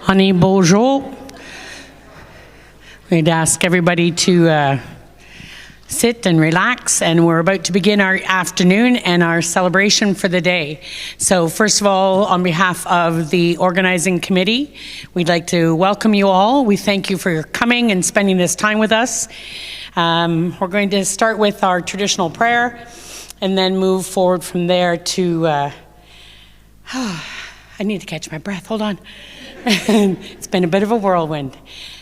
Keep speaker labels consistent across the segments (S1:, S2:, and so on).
S1: Honey, bonjour. We'd ask everybody to sit and relax, and we're about to begin our afternoon and our celebration for the day. So first of all, on behalf of the organizing committee, we'd like to welcome you all. We thank you for your coming and spending this time with us. We're going to start with our traditional prayer and then move forward from there to, I need to catch my breath, hold on. It's been a bit of a whirlwind.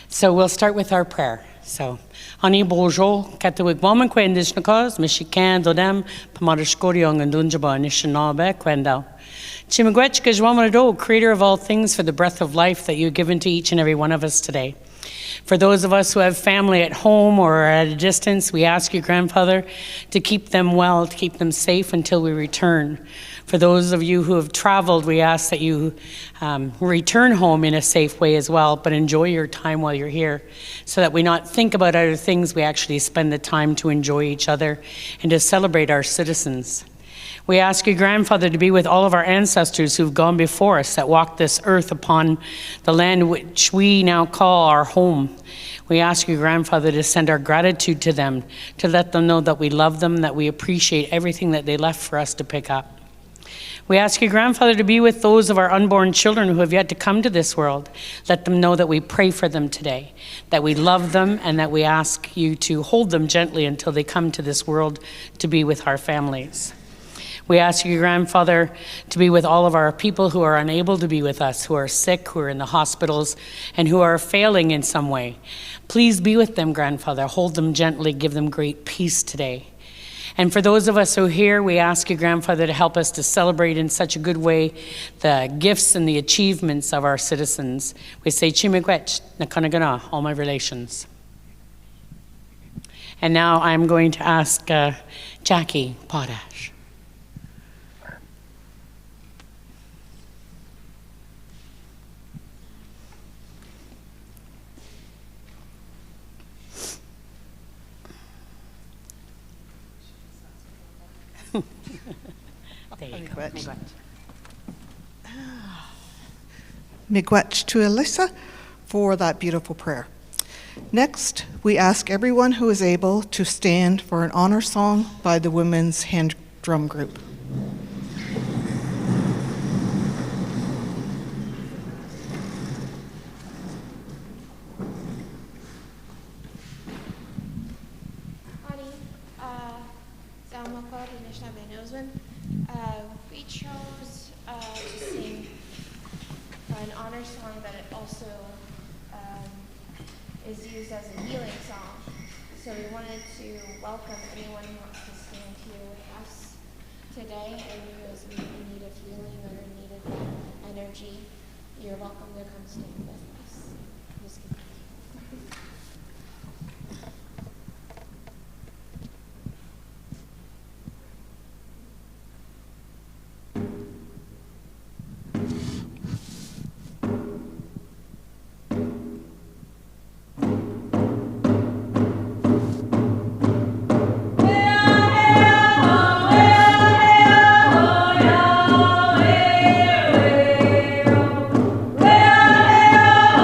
S1: So we'll start with our prayer. So, Ani bonjour, katawig woman kwendish nakos, mishikan dodem, pamarishkoriong and dunjaba nishanabe kwendao. Chimagwech gajwamanado, creator of all things, for the breath of life that you've given to each and every one of us today. For those of us who have family at home or at a distance, we ask you, Grandfather, to keep them well, to keep them safe until we return. For those of you who have traveled, we ask that you return home in a safe way as well, but enjoy your time while you're here, so that we not think about other things, we actually spend the time to enjoy each other and to celebrate our citizens. We ask you, Grandfather, to be with all of our ancestors who've gone before us, that walked this earth upon the land which we now call our home. We ask you, Grandfather, to send our gratitude to them, to let them know that we love them, that we appreciate everything that they left for us to pick up. We ask you, Grandfather, to be with those of our unborn children who have yet to come to this world. Let them know that we pray for them today, that we love them, and that we ask you to hold them gently until they come to this world to be with our families. We ask you, Grandfather, to be with all of our people who are unable to be with us, who are sick, who are in the hospitals, and who are failing in some way. Please be with them, Grandfather. Hold them gently. Give them great peace today. And for those of us who are here, we ask you, Grandfather, to help us to celebrate in such a good way the gifts and the achievements of our citizens. We say, Chimigwech, Nakanagana, all my relations. And now I'm going to ask Jackie Potash. There you go.
S2: Miigwech to Alyssa for that beautiful prayer. Next, we ask everyone who is able to stand for an honor song by the Women's Hand Drum Group.
S3: We chose to sing an honor song that it also is used as a healing song. So we wanted to welcome anyone who wants to stand here with us today and who is in need of healing or in need of that energy. You're welcome to come stand with us. Just kidding.
S4: Yeah.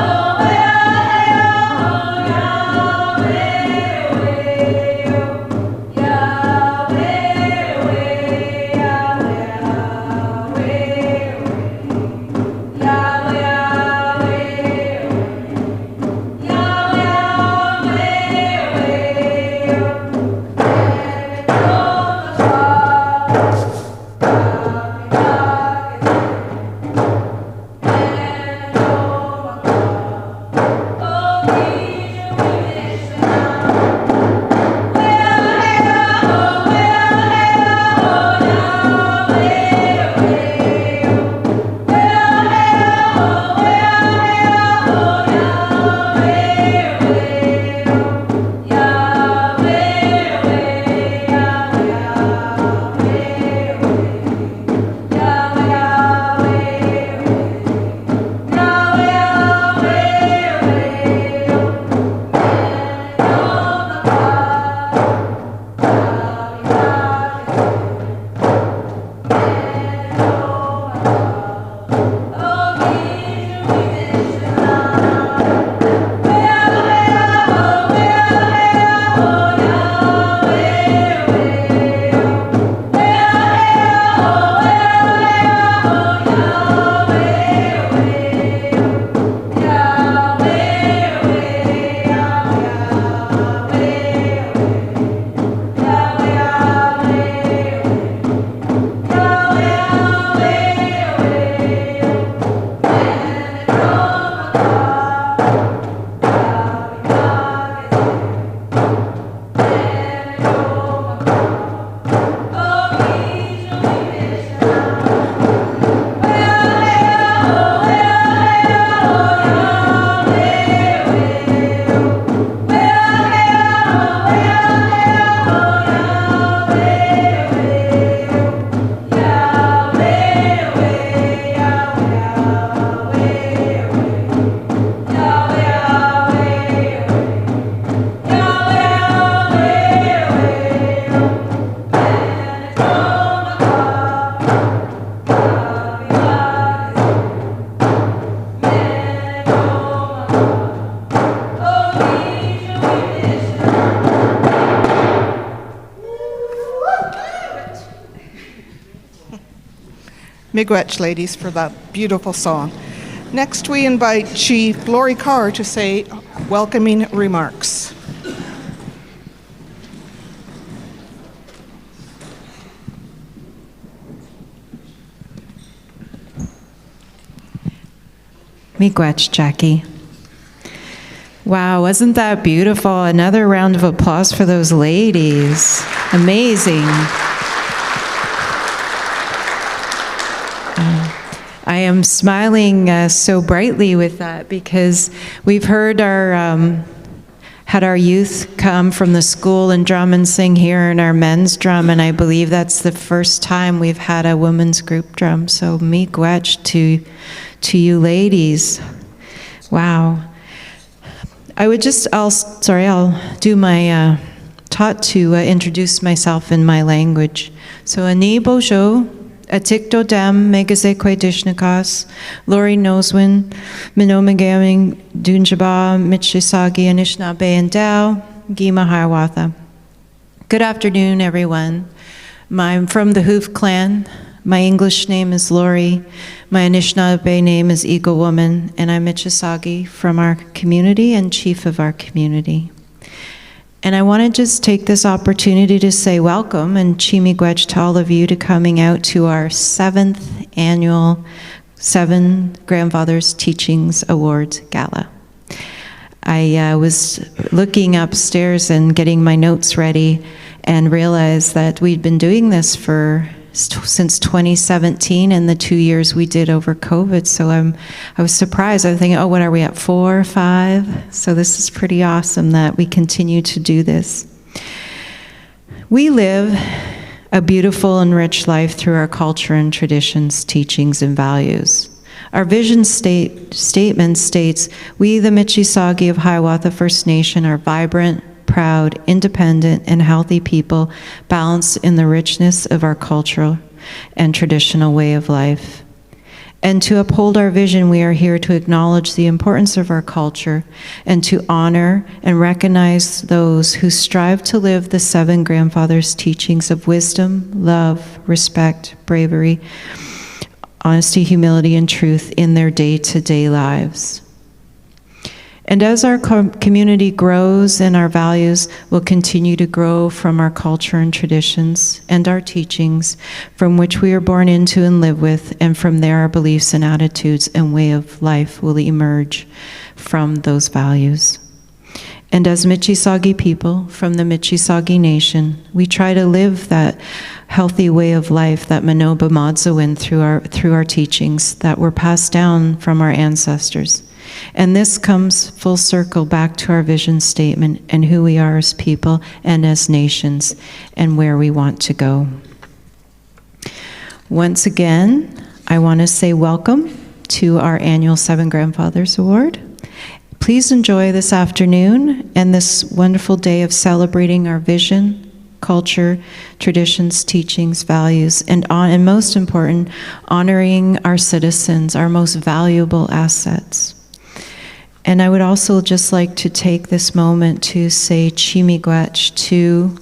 S2: Miigwech, ladies, for that beautiful song. Next, we invite Chief Lori Carr to say welcoming remarks.
S4: Miigwech, Jackie. Wow, wasn't that beautiful? Another round of applause for those ladies. Amazing. I am smiling so brightly with that because we've heard had our youth come from the school and drum and sing here in our men's drum, and I believe that's the first time we've had a women's group drum. So miigwech to you ladies. Wow. I'll do my taught to introduce myself in my language. So ani bojo, atikdo dem megazekwe dishnakas, Lori Noswin, Minomegaming Dunjaba, Michisagi, Anishinaabe, and Dow, Gima Hiawatha. Good afternoon, everyone. I'm from the Hoof clan. My English name is Lori. My Anishinaabe name is Eagle Woman, and I'm Michisagi from our community and chief of our community. And I want to just take this opportunity to say welcome and chimigwech to all of you to coming out to our 7th annual Seven Grandfathers Teachings Awards Gala. I was looking upstairs and getting my notes ready and realized that we'd been doing this since 2017 and the 2 years we did over COVID. So I was surprised. I was thinking, oh, what are we at, 4 or 5? So this is pretty awesome that we continue to do this. We live a beautiful and rich life through our culture and traditions, teachings, and values. Our vision statement states, we, the Michisagi of Hiawatha First Nation, are vibrant, proud, independent, and healthy people balanced in the richness of our cultural and traditional way of life. And to uphold our vision, we are here to acknowledge the importance of our culture and to honor and recognize those who strive to live the 7 grandfathers' teachings of wisdom, love, respect, bravery, honesty, humility, and truth in their day-to-day lives. And as our community grows and our values will continue to grow from our culture and traditions and our teachings from which we are born into and live with, and from there our beliefs and attitudes and way of life will emerge from those values. And as Michisagi people from the Michisagi Nation, we try to live that healthy way of life that Manoba Madzawin through our teachings that were passed down from our ancestors. And this comes full circle back to our vision statement and who we are as people and as nations and where we want to go. Once again, I want to say welcome to our annual 7 Grandfathers Award. Please enjoy this afternoon and this wonderful day of celebrating our vision, culture, traditions, teachings, values, and most important, honoring our citizens, our most valuable assets. And I would also just like to take this moment to say chimigwech to,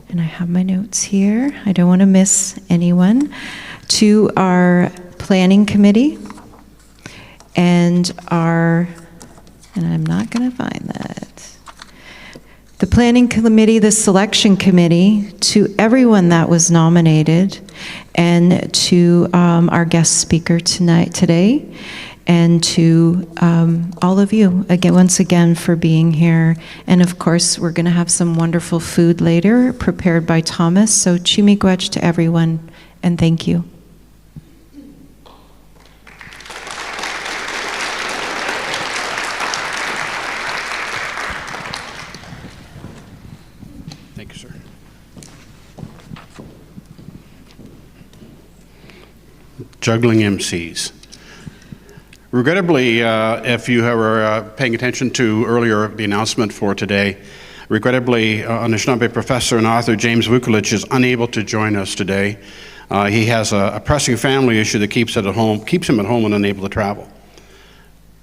S4: and I have my notes here, I don't want to miss anyone, to our planning committee and I'm not going to find that. The planning committee, the selection committee, to everyone that was nominated, and to our guest speaker today, and to all of you, once again, for being here. And of course, we're going to have some wonderful food later, prepared by Thomas. So chimigwech to everyone, and thank you.
S5: Thank you, sir. Juggling MCs. Regrettably, if you were paying attention to earlier the announcement for today, regrettably, Anishinaabe professor and author James Vukolich is unable to join us today. He has a pressing family issue that keeps him at home and unable to travel.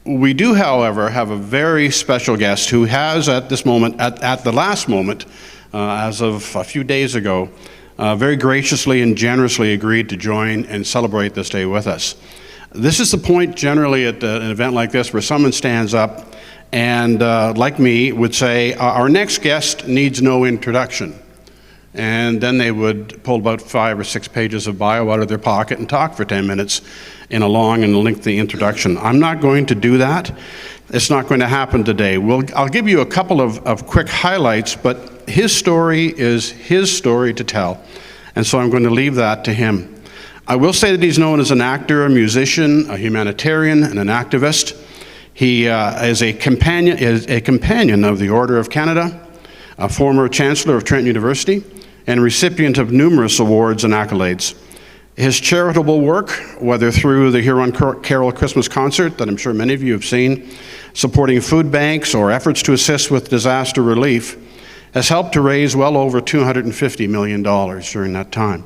S5: We do, however, have a very special guest who has, at this moment, at the last moment, as of a few days ago, very graciously and generously agreed to join and celebrate this day with us. This is the point generally at an event like this where someone stands up and, like me, would say, our next guest needs no introduction. And then they would pull about 5 or 6 pages of bio out of their pocket and talk for 10 minutes in a long and lengthy introduction. I'm not going to do that. It's not going to happen today. I'll give you a couple of quick highlights, but his story is his story to tell. And so I'm going to leave that to him. I will say that he's known as an actor, a musician, a humanitarian, and an activist. He is a companion of the Order of Canada, a former Chancellor of Trent University, and recipient of numerous awards and accolades. His charitable work, whether through the Huron Carol Christmas concert that I'm sure many of you have seen, supporting food banks or efforts to assist with disaster relief, has helped to raise well over $250 million during that time.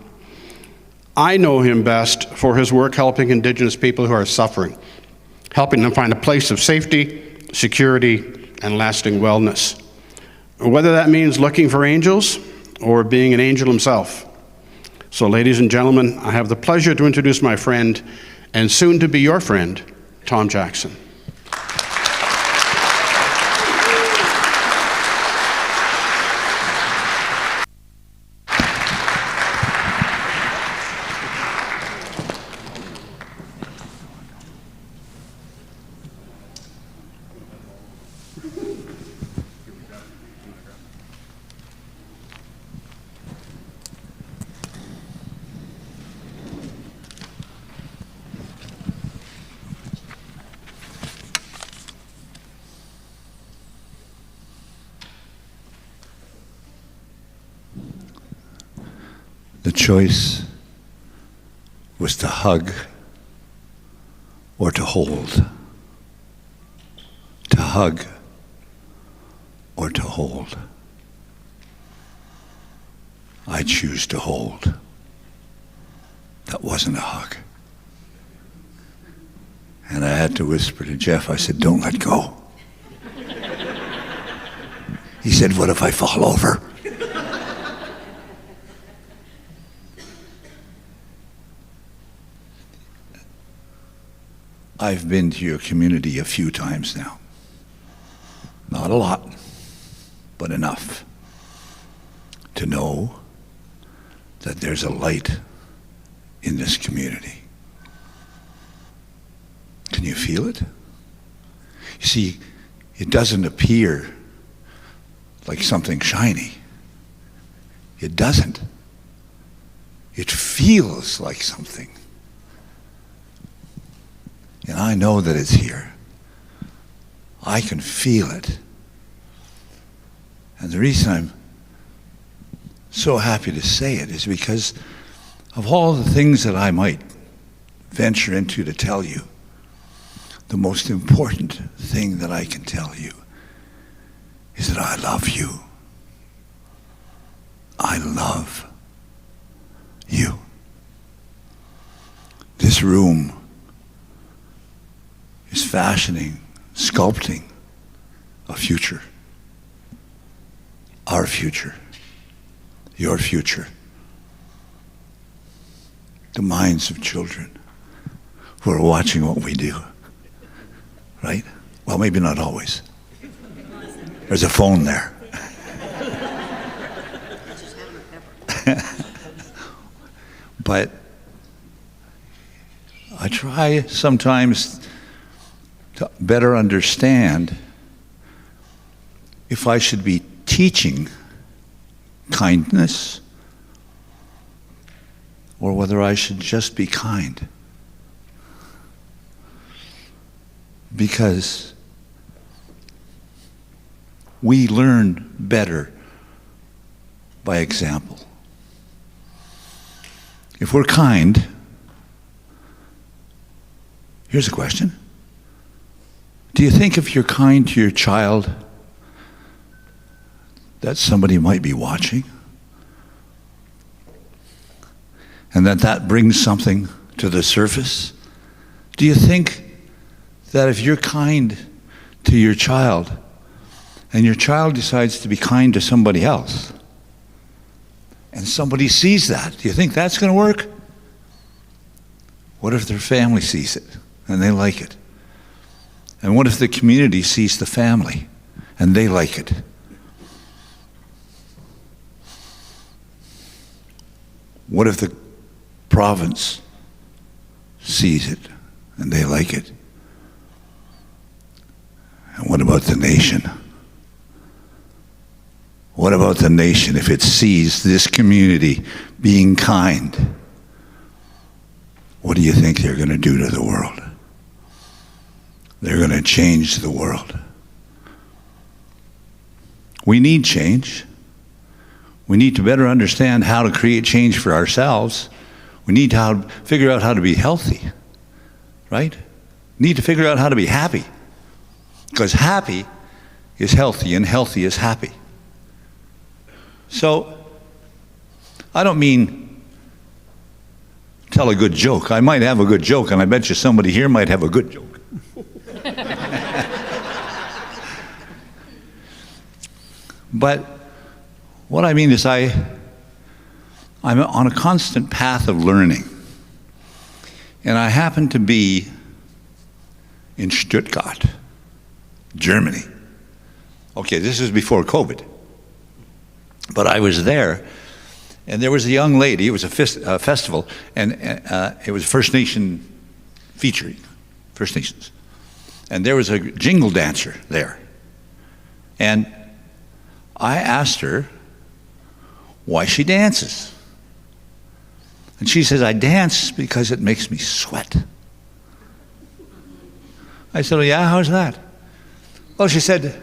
S5: I know him best for his work helping Indigenous people who are suffering, helping them find a place of safety, security, and lasting wellness. Whether that means looking for angels or being an angel himself. So, ladies and gentlemen, I have the pleasure to introduce my friend, and soon to be your friend, Tom Jackson.
S6: The choice was to hug or to hold. To hug or to hold. I choose to hold. That wasn't a hug. And I had to whisper to Jeff, I said, "Don't let go." He said, "What if I fall over?" I've been to your community a few times now. Not a lot, but enough to know that there's a light in this community. Can you feel it? You see, it doesn't appear like something shiny. It doesn't. It feels like something. And I know that it's here. I can feel it. And the reason I'm so happy to say it is because of all the things that I might venture into to tell you, the most important thing that I can tell you is that I love you. I love you. This room is fashioning, sculpting a future. Our future. Your future. The minds of children who are watching what we do. Right? Well, maybe not always. There's a phone there. But I try sometimes to better understand if I should be teaching kindness or whether I should just be kind. Because we learn better by example. If we're kind, here's a question. Do you think if you're kind to your child that somebody might be watching? And that brings something to the surface? Do you think that if you're kind to your child and your child decides to be kind to somebody else, and somebody sees that, do you think that's going to work? What if their family sees it and they like it? And what if the community sees the family and they like it? What if the province sees it and they like it? And what about the nation? What about the nation if it sees this community being kind? What do you think they're going to do to the world? They're going to change the world. We need change. We need to better understand how to create change for ourselves. We need to figure out how to be healthy, right? We need to figure out how to be happy. Because happy is healthy and healthy is happy. So, I don't mean tell a good joke. I might have a good joke, and I bet you somebody here might have a good joke. But what I mean is I'm on a constant path of learning. And I happen to be in Stuttgart, Germany. Okay, this was before COVID. But I was there, and there was a young lady. It was a festival, and it was First Nation featuring First Nations. And there was a jingle dancer there. And I asked her why she dances. And she says, I dance because it makes me sweat. I said, well, yeah, how's that? Well, she said,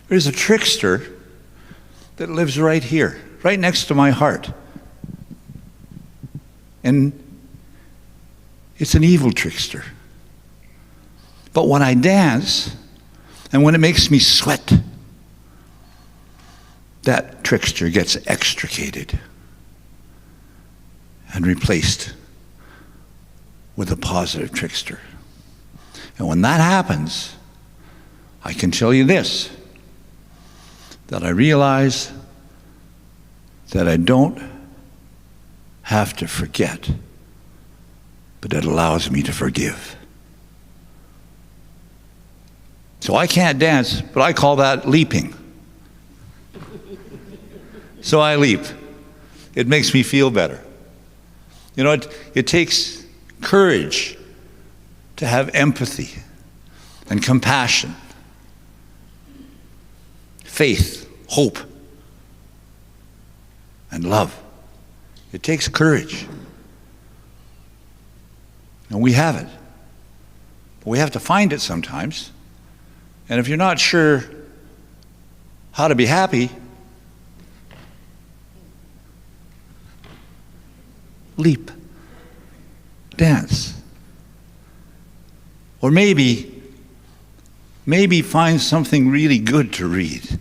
S6: there's a trickster that lives right here, right next to my heart. And it's an evil trickster. But when I dance, and when it makes me sweat, that trickster gets extricated and replaced with a positive trickster. And when that happens, I can tell you this, that I realize that I don't have to forget, but it allows me to forgive. So I can't dance, but I call that leaping. So I leap. It makes me feel better. You know, it takes courage to have empathy and compassion, faith, hope, and love. It takes courage. And we have it. But we have to find it sometimes. And if you're not sure how to be happy, leap, dance. Or maybe find something really good to read.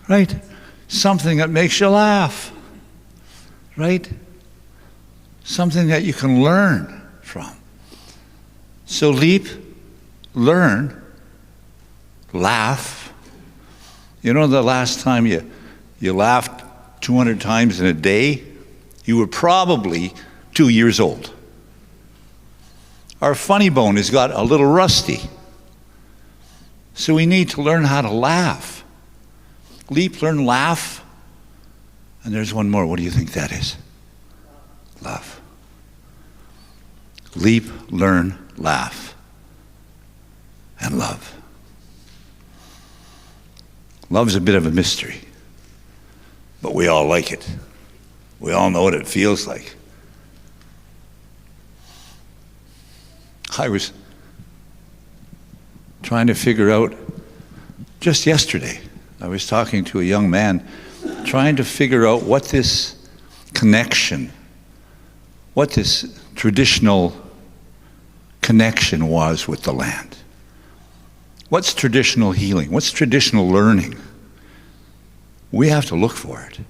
S6: Right? Something that makes you laugh. Right? Something that you can learn from. So leap, learn, laugh. You know, the last time you laughed 200 times in a day, you were probably 2 years old. Our funny bone has got a little rusty. So we need to learn how to laugh. Leap, learn, laugh. And there's one more. What do you think that is? Love. Leap, learn, laugh, and love. Love's a bit of a mystery, but we all like it. We all know what it feels like. I was trying to figure out, just yesterday, I was talking to a young man, trying to figure out what this connection, what this traditional connection was with the land. What's traditional healing? What's traditional learning? We have to look for it.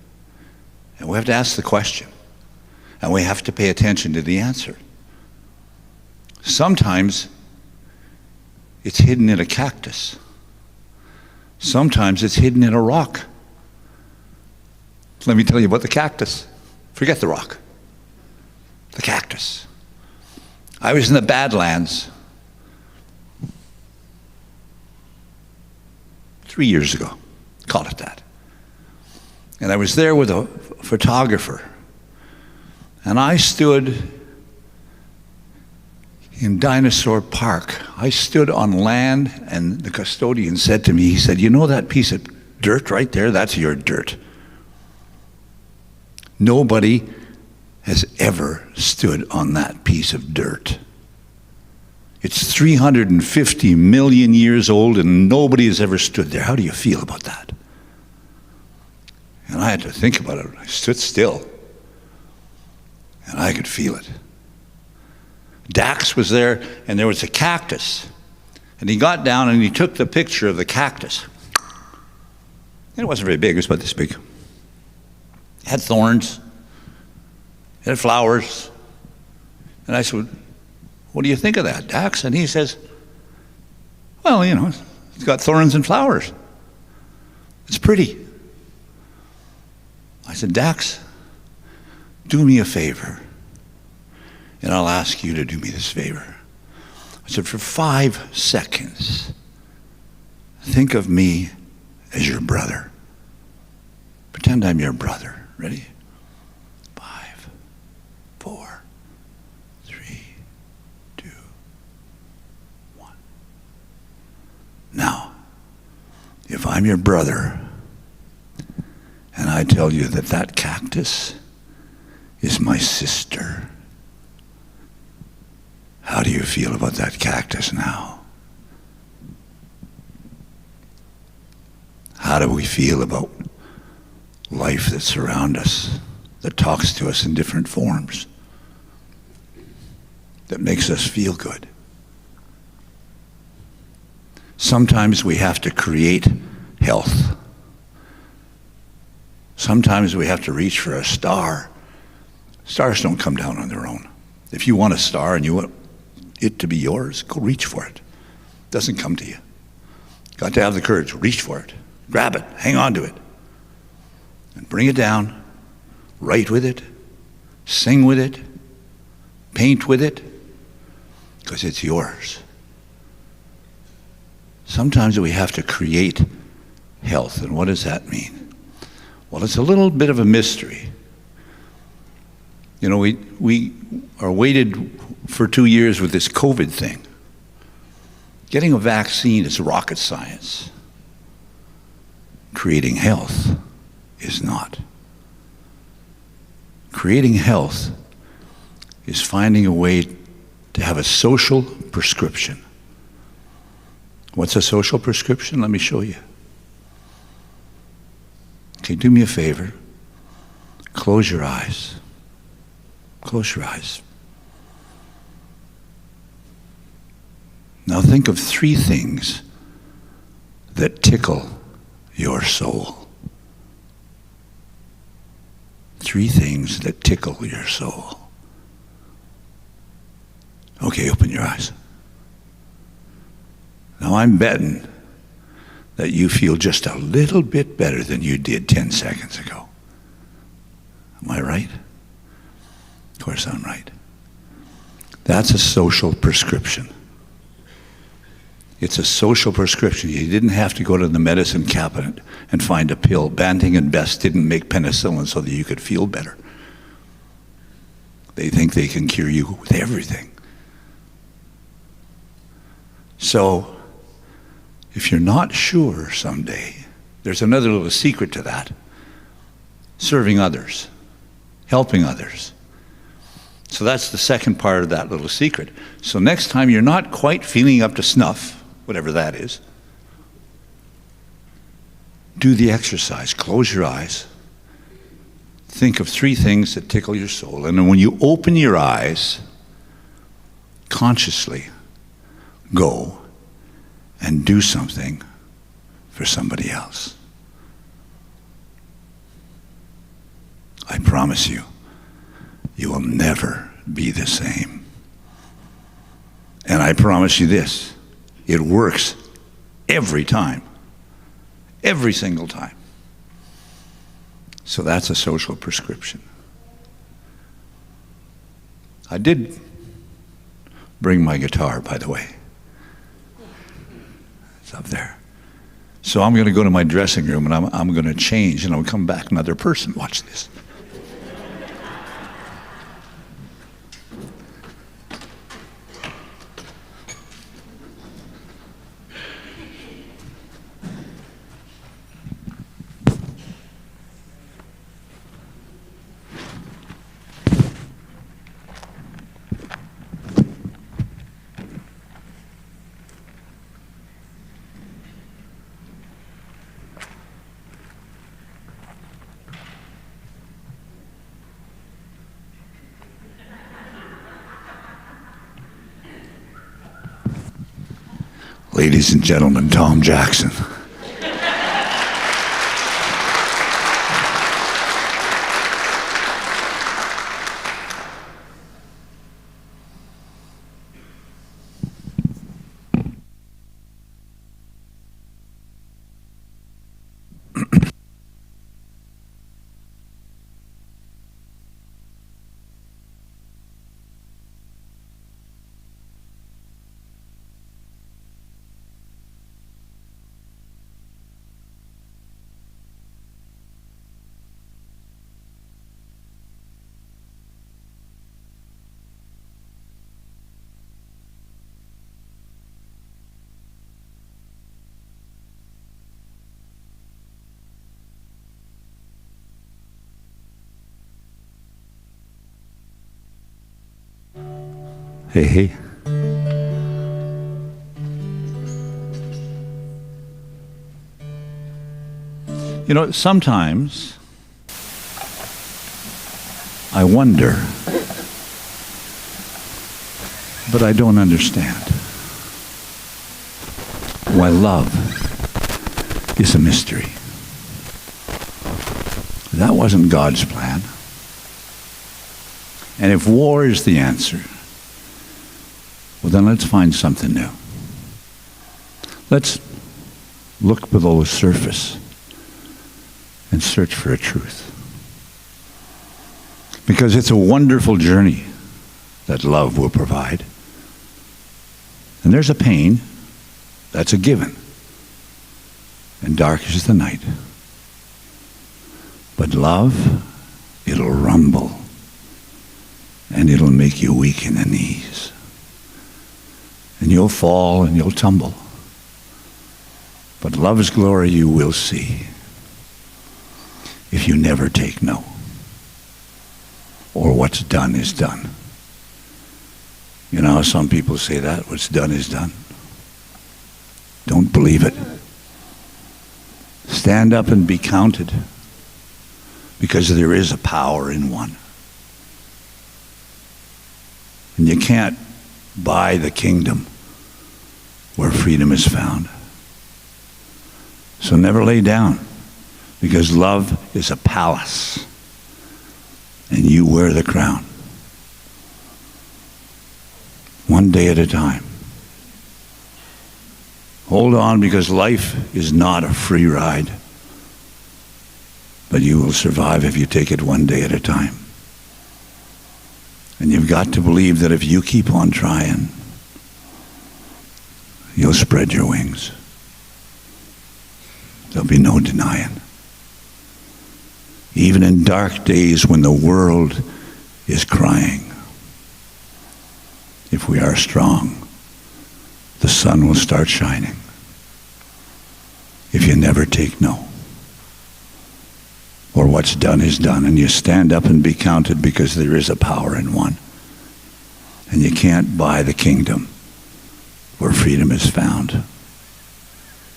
S6: And we have to ask the question. And we have to pay attention to the answer. Sometimes it's hidden in a cactus. Sometimes it's hidden in a rock. Let me tell you about the cactus. Forget the rock. The cactus. I was in the Badlands 3 years ago, call it that. And I was there with a photographer. And I stood in Dinosaur Park. I stood on land, and the custodian said to me, he said, you know that piece of dirt right there? That's your dirt. Nobody has ever stood on that piece of dirt. It's 350 million years old, and nobody has ever stood there. How do you feel about that? And I had to think about it. I stood still, and I could feel it. Dax was there, and there was a cactus. And he got down, and he took the picture of the cactus. And it wasn't very big. It was about this big. It had thorns. It had flowers. And I said, what do you think of that, Dax? And he says, well, you know, it's got thorns and flowers. It's pretty. I said, Dax, do me a favor, and I'll ask you to do me this favor. I said, for 5 seconds, think of me as your brother. Pretend I'm your brother. Ready? 5, 4, 3, 2, 1. Now, if I'm your brother, and I tell you that that cactus is my sister, how do you feel about that cactus now? How do we feel about life that's around us, that talks to us in different forms, that makes us feel good? Sometimes we have to create health. Sometimes we have to reach for a star. Stars don't come down on their own. If you want a star and you want it to be yours, go reach for it. It doesn't come to you. Got to have the courage. Reach for it. Grab it. Hang on to it. And bring it down. Write with it. Sing with it. Paint with it. Because it's yours. Sometimes we have to create health. And what does that mean? Well, it's a little bit of a mystery. You know, we are waited for 2 years with this COVID thing. Getting a vaccine is rocket science. Creating health is not. Creating health is finding a way to have a social prescription. What's a social prescription? Let me show you. Okay, do me a favor. Close your eyes. Close your eyes. Now think of 3 things that tickle your soul. 3 things that tickle your soul. Okay, open your eyes. Now I'm betting that you feel just a little bit better than you did 10 seconds ago. Am I right? Of course I'm right. That's a social prescription. It's a social prescription. You didn't have to go to the medicine cabinet and find a pill. Banting and Best didn't make penicillin so that you could feel better. They think they can cure you with everything. So, if you're not sure someday, there's another little secret to that. Serving others. Helping others. So that's the second part of that little secret. So next time you're not quite feeling up to snuff, whatever that is, do the exercise. Close your eyes. Think of 3 things that tickle your soul. And then when you open your eyes, consciously go and do something for somebody else. I promise you, you will never be the same. And I promise you this, it works every time. Every single time. So that's a social prescription. I did bring my guitar, by the way. It's up there. So I'm going to go to my dressing room and I'm going to change and I'll come back another person. Watch this. Ladies and gentlemen, Tom Jackson. Hey, hey. You know, sometimes I wonder, but I don't understand why love is a mystery. That wasn't God's plan. And if war is the answer, well, then let's find something new. Let's look below the surface and search for a truth. Because it's a wonderful journey that love will provide. And there's a pain, that's a given. And dark is the night. But love, it'll rumble. And it'll make you weak in the knees. And you'll fall and you'll tumble. But love's glory you will see if you never take no. Or what's done is done. You know how some people say that? What's done is done. Don't believe it. Stand up and be counted. Because there is a power in one. And you can't buy the kingdom where freedom is found. So never lay down, because love is a palace, and you wear the crown. One day at a time. Hold on, because life is not a free ride, but you will survive if you take it one day at a time. And you've got to believe that if you keep on trying, you'll spread your wings. There'll be no denying. Even in dark days when the world is crying, if we are strong, the sun will start shining. If you never take no. Or what's done is done, and you stand up and be counted, because there is a power in one. And you can't buy the kingdom where freedom is found.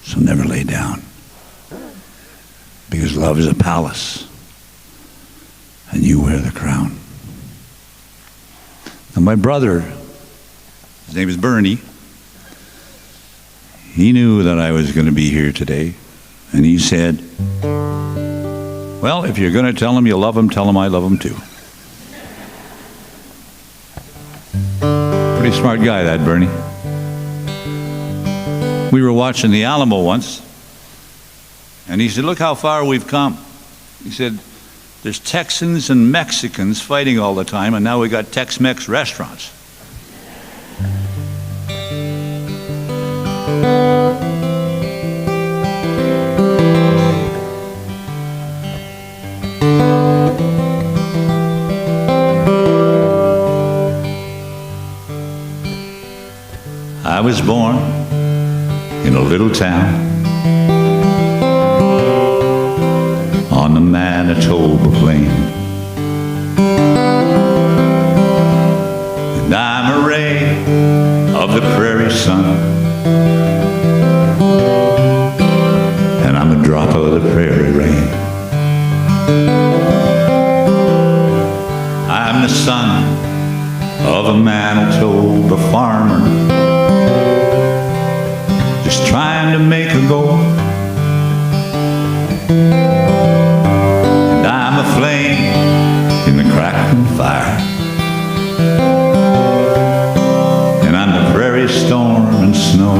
S6: So never lay down. Because love is a palace, and you wear the crown. Now my brother, his name is Bernie, he knew that I was going to be here today, and he said, well, if you're going to tell him you love him, tell him I love him too. Pretty smart guy, that Bernie. We were watching the Alamo once, and he said, look how far we've come. He said, There's Texans and Mexicans fighting all the time, and now we got Tex-Mex restaurants. I was born in a little town on the Manitoba Plain, and I'm a ray of the prairie sun, and I'm a drop of the prairie rain. I'm the son of a Manitoba farmer, just trying to make a go. And I'm a flame in the crackling fire, and I'm the prairie storm and snow.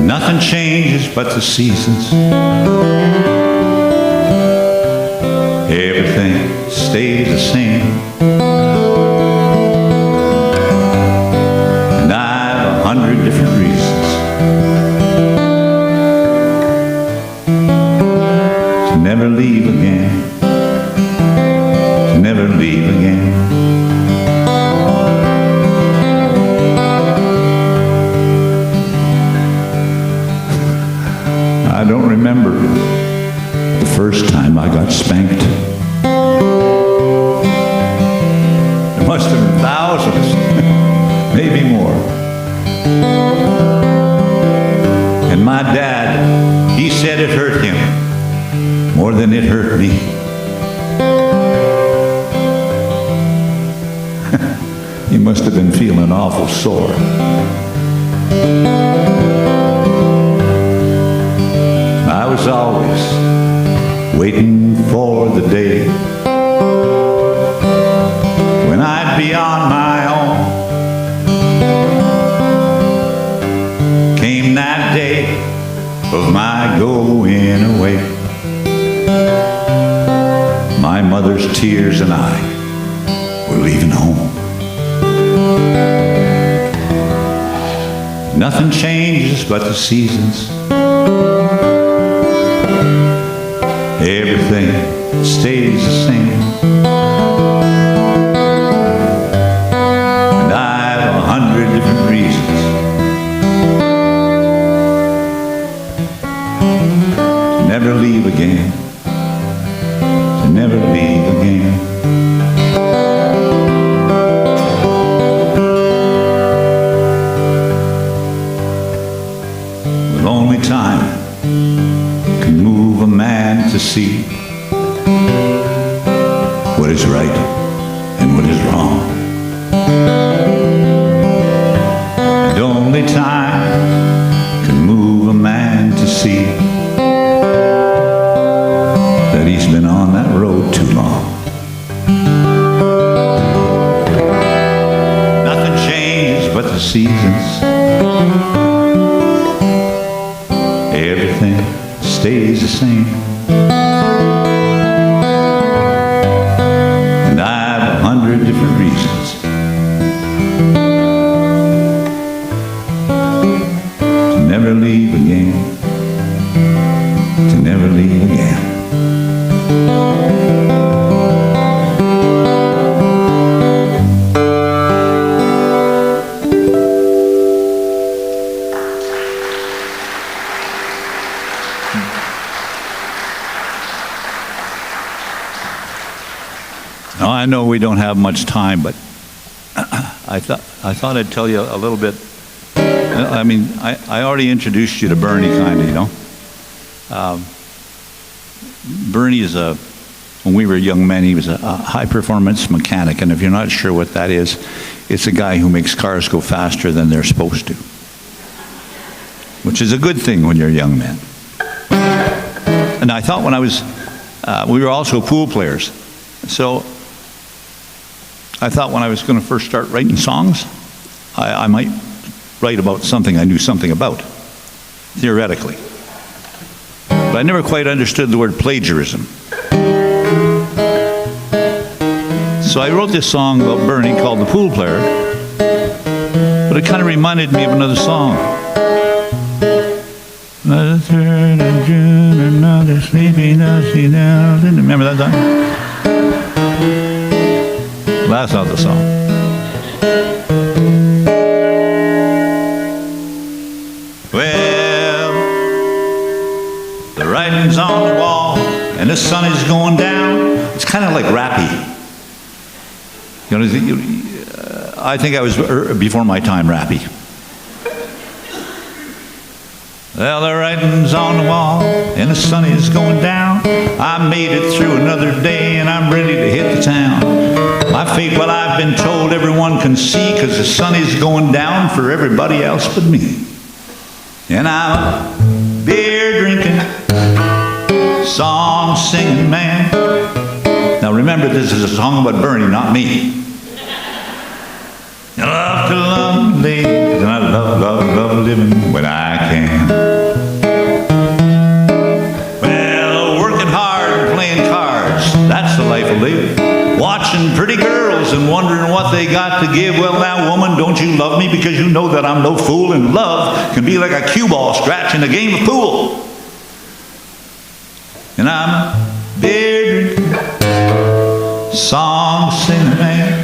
S6: Nothing changes but the seasons. Everything stays the same. And I've 100 different reasons to never leave again, to never leave again. I don't remember the first time I got spanked. There must have been thousands, maybe more. And my dad, he said it hurt him more than it hurt me. He must have been feeling awful sore. I was always waiting for the day when I'd be on my own. Came that day of my going away. My mother's tears and I were leaving home. Nothing changes but the seasons. Everything stays the same. And I've 100 different reasons to never leave again, to never leave again. But only time can move a man to see what is right and what is wrong. And only time can move a man to see that he's been on that road too long. Nothing changes but the seasons. Everything stays the same. And I've 100 different reasons to never leave again, to never leave again. Now, I know we don't have much time, but I thought I'd tell you a little bit. I mean, I already introduced you to Bernie, kind of, you know. Bernie is when we were young men, he was a high-performance mechanic, and if you're not sure what that is, it's a guy who makes cars go faster than they're supposed to, which is a good thing when you're a young man. And I thought when I was, we were also pool players, so I thought when I was going to first start writing songs, I might write about something I knew something about, theoretically. But I never quite understood the word plagiarism. So I wrote this song about Bernie called The Pool Player, but it kind of reminded me of another song. Another third of June, another sleepy dusty down. Remember that song? That's not the song. Well, the writing's on the wall and the sun is going down. It's kind of like rappy. You know, I think I was before my time rappy. Well, the writing's on the wall and the sun is going down. I made it through another day and I'm ready to hit the town. My fate, well, I've been told everyone can see, 'cause the sun is going down for everybody else but me. And I'm a beer drinking, song singing man. Now remember, this is a song about Bernie, not me. I love to love ladies, and I love, love, love living when I can. Well, working hard and playing cards, that's the life I live. Watching pretty girls and wondering what they got to give. Well, now, woman, don't you love me because you know that I'm no fool, and love can be like a cue ball scratch in a game of pool. And I'm a beer drinking, song singing man.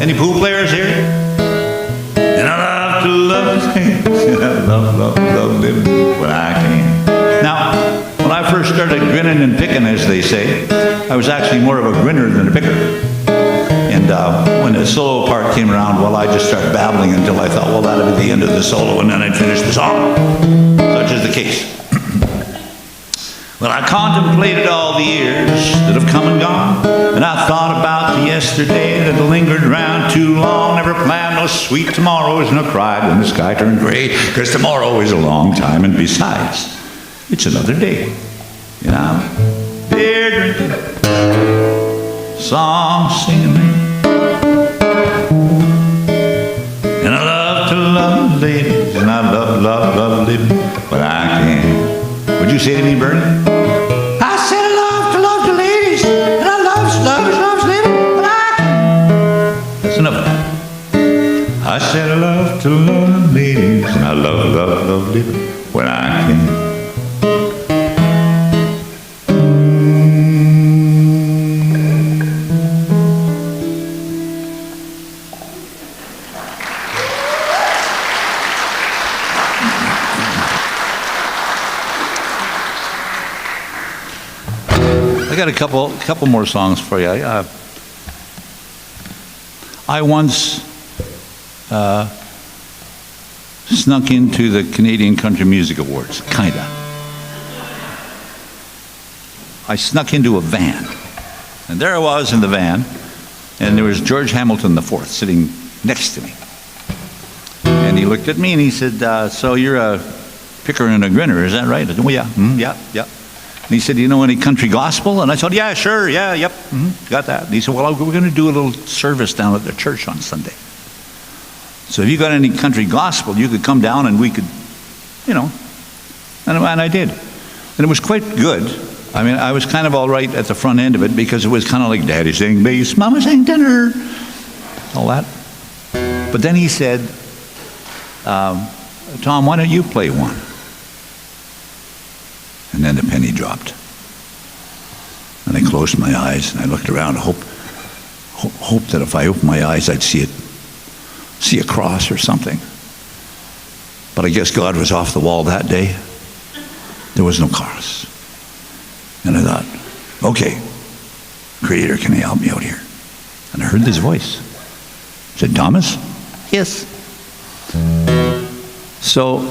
S6: Any pool players here? And I love to love this game. And I love, love, love living when I can. Now, when I first started grinning and picking, as they say, I was actually more of a grinner than a picker. And when the solo part came around, well, I just started babbling until I thought, well, that'll be the end of the solo, and then I'd finish the song. Such is the case. Well, I contemplated all the years that have come and gone, and I thought about the yesterday that lingered around too long. Never planned no sweet tomorrows, nor cried when the sky turned gray, 'cause tomorrow is a long time, and besides, it's another day. And I'm beer drinking, song singing man. And I love to love ladies, and I love, love, love living when I can. Would you say to me, Bernie? I said I love the ladies, and I love living when I can. That's enough of that. I said I love to love ladies, and I love, love, love living when I can. I got a couple more songs for you. I once snuck into the Canadian Country Music Awards, kinda. I snuck into a van, and there I was in the van, and there was George Hamilton IV sitting next to me. And he looked at me and he said, "So you're a picker and a grinner, is that right?" I said, "Oh yeah, yeah." And he said, "Do you know any country gospel?" And I said, "Yeah, sure, yeah, yep, got that." And he said, "Well, we're going to do a little service down at the church on Sunday. So if you got any country gospel, you could come down and we could, you know." And I did. And it was quite good. I mean, I was kind of all right at the front end of it because it was kind of like Daddy sang bass, Mama sang tenor, all that. But then he said, "Tom, why don't you play one?" And then the penny dropped. And I closed my eyes and I looked around, hope that if I opened my eyes, I'd see a cross or something. But I guess God was off the wall that day. There was no cross. And I thought, okay, Creator, can you help me out here? And I heard this voice. I said, "Thomas?" "Yes." So,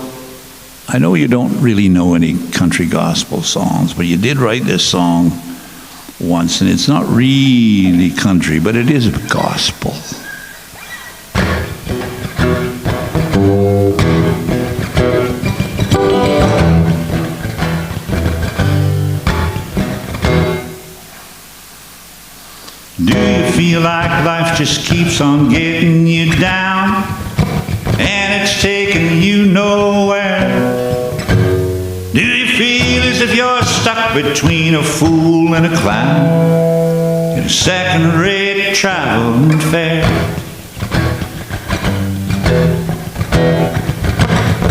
S6: I know you don't really know any country gospel songs, but you did write this song once, and it's not really country, but it is gospel. Do you feel like life just keeps on getting you down, and it's taking you nowhere? Do you feel as
S7: if you're stuck between a fool and a clown in a second-rate traveling fair.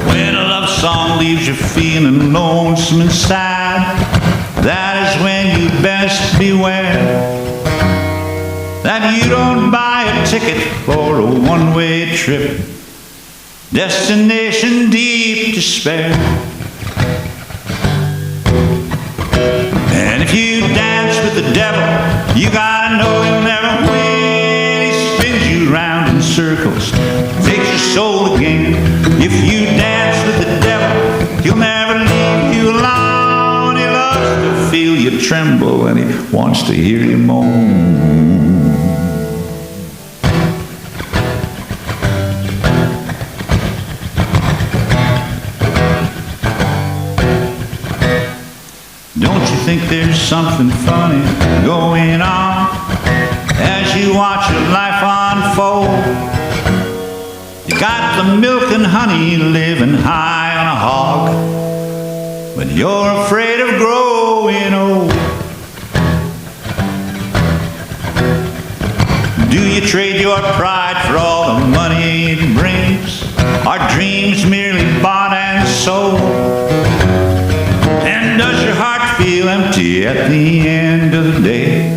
S7: When a love song leaves you feeling lonesome inside, that is when you best beware that you don't buy a ticket for a one-way trip, destination deep despair. And if you dance with the devil, you gotta know he'll never win. He spins you round in circles, takes your soul again. If you dance with the devil, he'll never leave you alone. He loves to feel you tremble, and he wants to hear you moan. Don't you think there's something funny going on as you watch your life unfold? You got the milk and honey living high on a hog, but you're afraid of growing old. Do you trade your pride for all the money it brings? Are dreams merely bought and sold? And does your heart feel empty at the end of the day?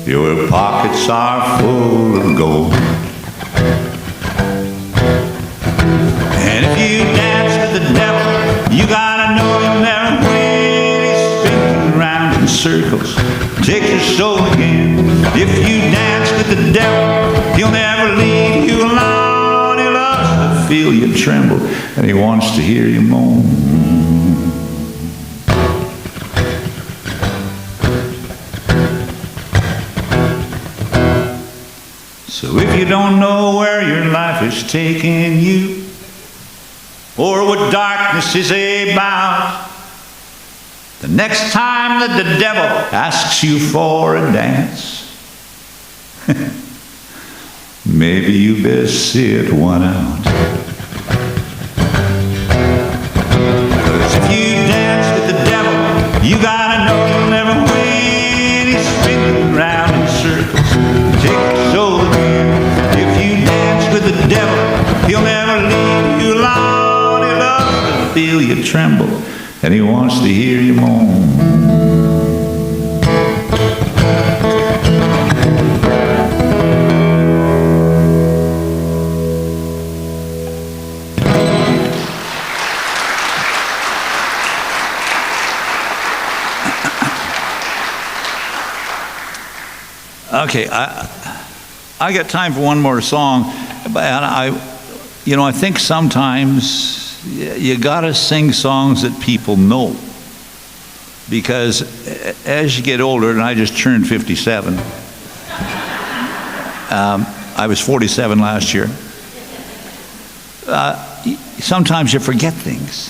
S7: Your pockets are full of gold. And if you dance with the devil, you gotta know he'll never win. He spins you around in circles, takes your soul again. If you dance with the devil, he'll never leave you alone. He loves to feel you tremble, and he wants to hear you moan. So if you don't know where your life is taking you, or what darkness is about, the next time that the devil asks you for a dance, maybe you best sit one out. 'Cause if you dance with the devil, you gotta know you'll never win. He's spinning around in circles, take your soul again. If you dance with the devil, he'll never leave you alone. He loves to feel you tremble, and he wants to hear you moan. Okay, I got time for one more song, but I think sometimes you gotta sing songs that people know, because as you get older, and I just turned 57, I was 47 last year. Sometimes you forget things.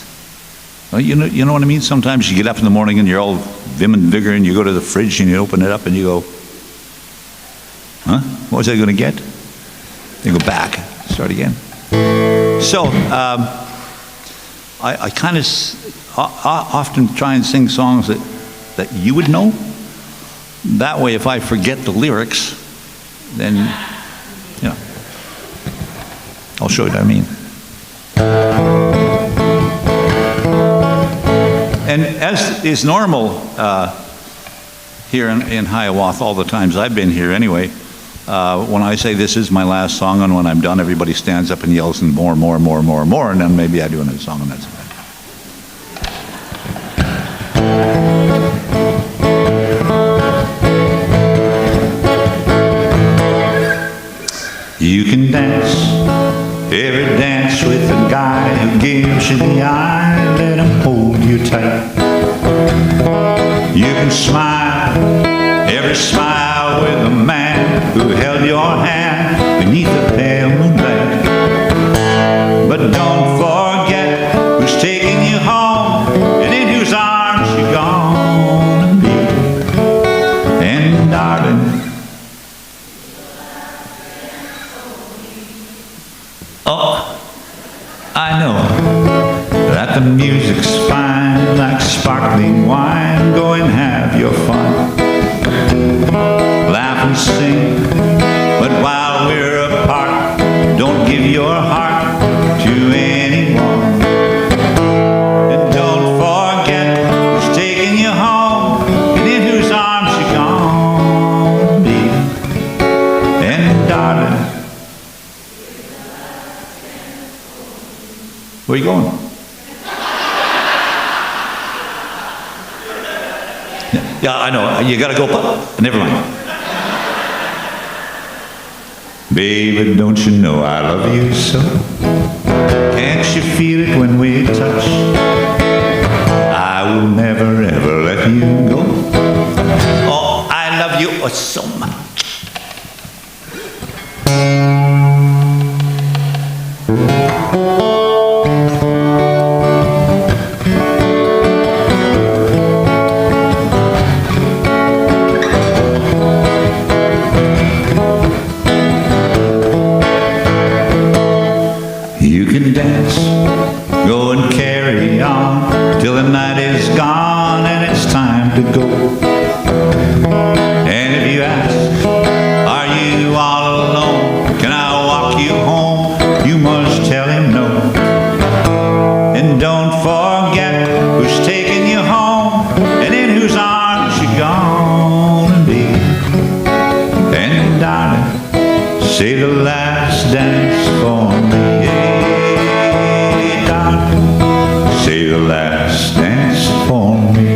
S7: Well, you know what I mean? Sometimes you get up in the morning and you're all vim and vigor, and you go to the fridge and you open it up and you go, huh? What was I going to get? You go back, start again. So I kind of often try and sing songs that you would know. That way, if I forget the lyrics, then I'll show you what I mean. And as is normal here in Hiawatha, all the times I've been here anyway, when I say this is my last song, and when I'm done, everybody stands up and yells and more, and then maybe I do another song, and that's it. You can dance every dance with a guy who gives you the eye, let him hold you tight. You can smile every smile with a man who held your hand beneath the pale moonlight. But don't forget who's taking you home and in whose arms you're gonna be. And darling, oh, I know that the music's fine like sparkling Yeah, I know. You got to go, but never mind. Baby, don't you know I love you so? Can't you feel it when we touch? I will never, ever let you go. Oh, I love you so much. You can dance, go and carry on till the night is gone and it's time to go. And if you ask, are you all alone? Can I walk you home? You must tell him no. And don't forget who's taking you home and in whose arms you're gonna be. And darling, say the last dance for me. Say the last dance for me.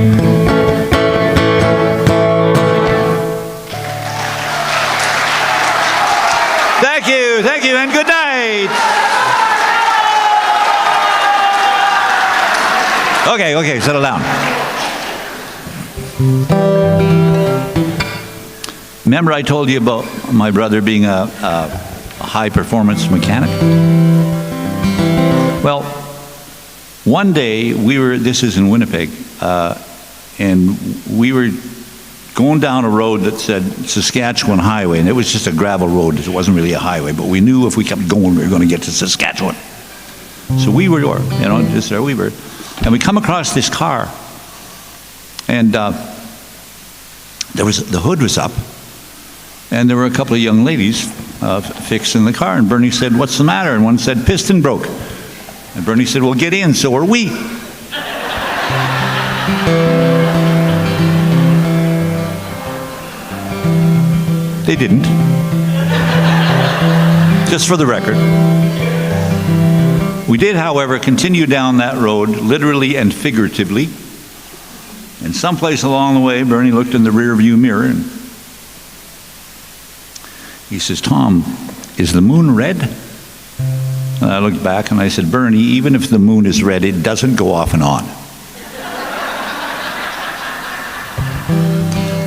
S7: Thank you, and good night. Okay, settle down. Remember I told you about my brother being a high-performance mechanic? Well, one day, this is in Winnipeg, and we were going down a road that said Saskatchewan Highway, and it was just a gravel road. It wasn't really a highway, but we knew if we kept going, we were going to get to Saskatchewan. So we were, just there we were. And we come across this car, and the hood was up, and there were a couple of young ladies fixing the car, and Bernie said, "What's the matter?" And one said, "Piston broke." And Bernie said, "Well, get in, so are we." They didn't. Just for the record. We did, however, continue down that road, literally and figuratively. And someplace along the way, Bernie looked in the rear-view mirror and he says, "Tom, is the moon red?" And I looked back and I said, "Bernie, even if the moon is red, it doesn't go off and on."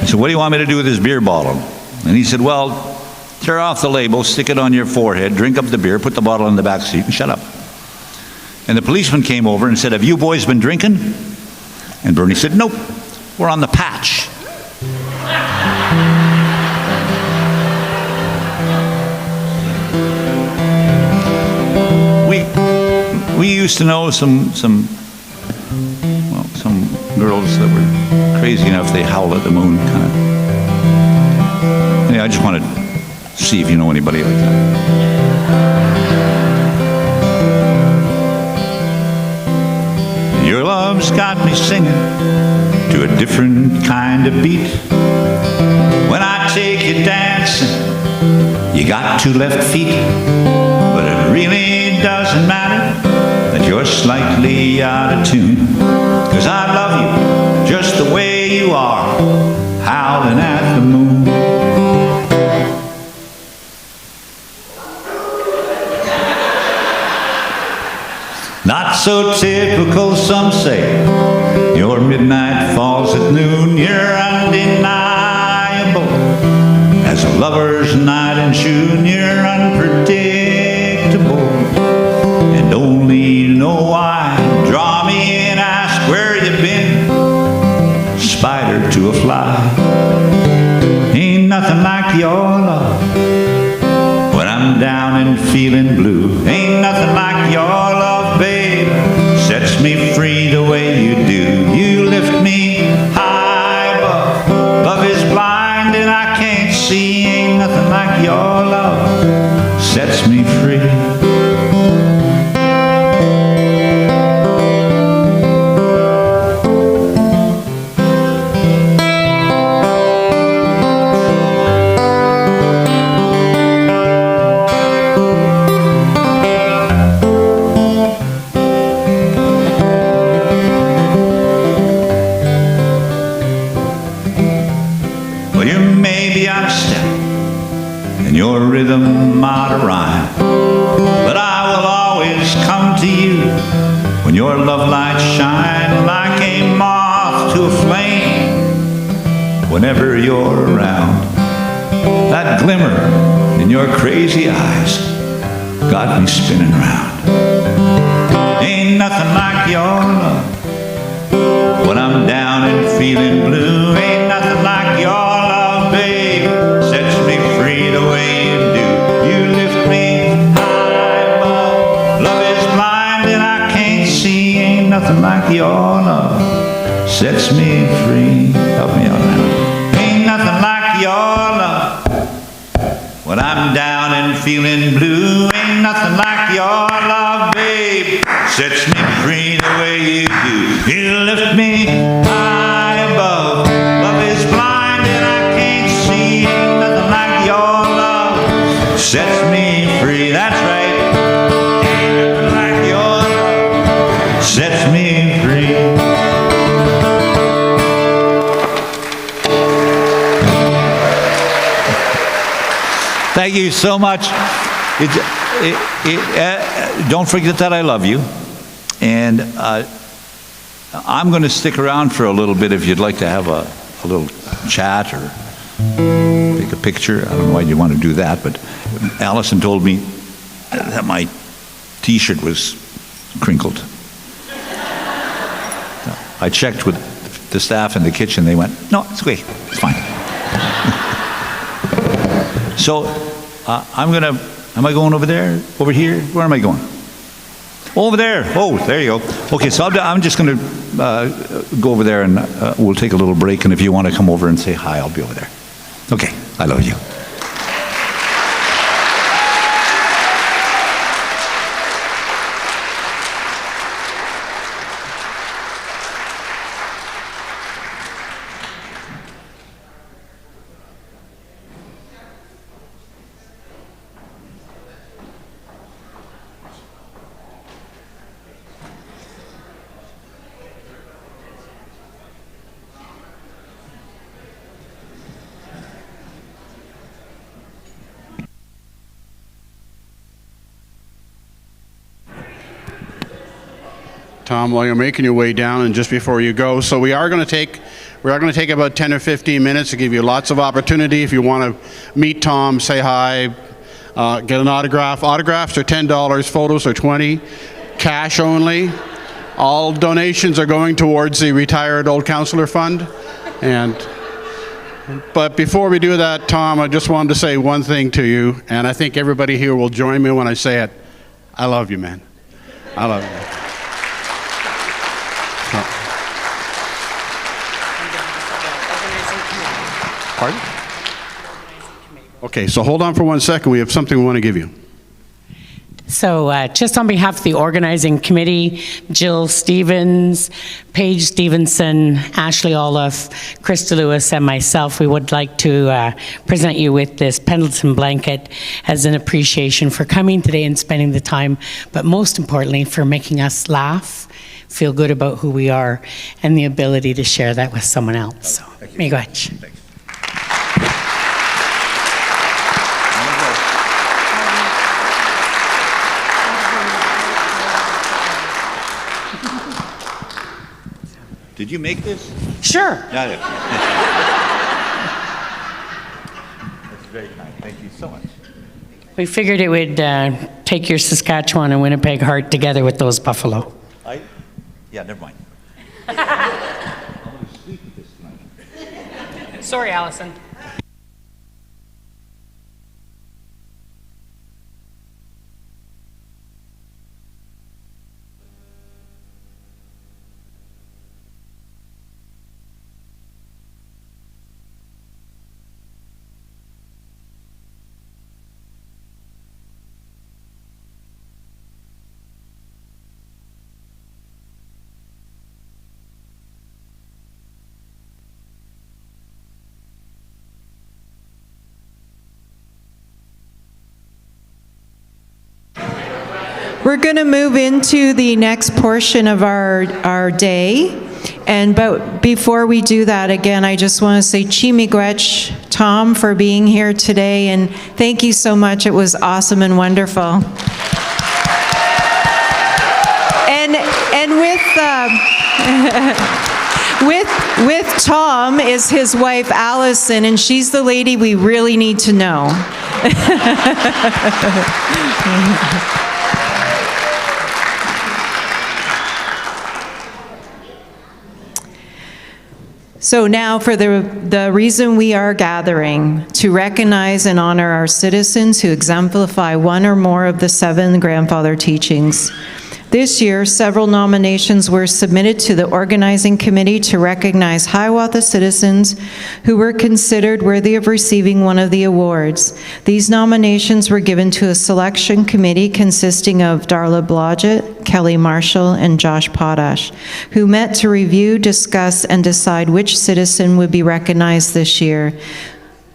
S7: I said, "What do you want me to do with this beer bottle?" And he said, "Well, tear off the label, stick it on your forehead, drink up the beer, put the bottle in the back seat, and shut up." And the policeman came over and said, "Have you boys been drinking?" And Bernie said, "Nope, we're on the patch." We used to know some girls that were crazy enough they howl at the moon, kind of. Anyway, I just wanted to see if you know anybody like that. Your love's got me singing to a different kind of beat. When I take you dancing, you got two left feet, but it really doesn't matter that you're slightly out of tune, 'cause I love you just the way you are, howling at the moon. Not so typical, some say. Your midnight falls at noon. You're undeniable as a lover's night in June. You're unpredictable, and only you know why. Draw me in, ask where you've been. Spider to a fly. Ain't nothing like your love when I'm down and feeling blue. Ain't nothing like your love, babe. Sets me free the way you do. You lift me high above. Love is blind and I can't see. Ain't nothing like your love. Sets me free. rhythm out of rhyme. But I will always come to you when your love lights shine like a moth to a flame. Whenever you're around, that glimmer in your crazy eyes got me spinning round. Ain't nothing like your love when I'm down and feeling blue. Ain't nothing like your love, babe, sets me free the way you do. You lift me high above. Love is blind and I can't see. Ain't nothing like your love, sets me free. Help me out now. Ain't nothing like your love when I'm down and feeling blue. Ain't nothing like your love, babe, sets me free the way you do. You lift me high above. Love is blind and I can't see. Ain't nothing like your love, sets me free. That's right. Ain't nothing like your love, sets me free. Thank you so much. Don't forget that I love you. And I'm going to stick around for a little bit if you'd like to have a little chat or take a picture. I don't know why you want to do that, but Allison told me that my T-shirt was crinkled. I checked with the staff in the kitchen. They went, no, it's okay. It's fine. So am I going over there? Over here? Where am I going? Over there. Oh, there you go. Okay, so I'm just going to go over there and we'll take a little break. And if you want to come over and say hi, I'll be over there. Okay, I love you.
S5: Tom, while you're making your way down and just before you go, so we are going to take about 10 or 15 minutes to give you lots of opportunity. If you want to meet Tom, say hi, get an autograph. Autographs are $10, photos are $20, cash only. All donations are going towards the Retired Old Councillor Fund. But before we do that, Tom, I just wanted to say one thing to you, and I think everybody here will join me when I say it. I love you, man. I love you. Pardon? Okay, so hold on for 1 second. We have something we want to give you.
S1: So just on behalf of the organizing committee, Jill Stevens, Paige Stevenson, Ashley Olaf, Krista Lewis, and myself, we would like to present you with this Pendleton blanket as an appreciation for coming today and spending the time, but most importantly, for making us laugh, feel good about who we are, and the ability to share that with someone else. So, may you go ahead.
S7: Thanks. Did you make this?
S1: Sure.
S7: Yeah. That's very kind. Thank you so much.
S1: We figured it would take your Saskatchewan and Winnipeg heart together with those buffalo.
S7: Yeah, never mind.
S1: Sorry, Allison.
S4: We're going to move into the next portion of our day. But before we do that, again, I just want to say Chimigwech, Tom, for being here today, and thank you so much. It was awesome and wonderful. And with Tom is his wife, Allison, and she's the lady we really need to know. So now for the reason we are gathering, to recognize and honor our citizens who exemplify one or more of the 7 grandfather teachings. This year, several nominations were submitted to the organizing committee to recognize Hiawatha citizens who were considered worthy of receiving one of the awards. These nominations were given to a selection committee consisting of Darla Blodgett, Kelly Marshall, and Josh Potash, who met to review, discuss, and decide which citizen would be recognized this year.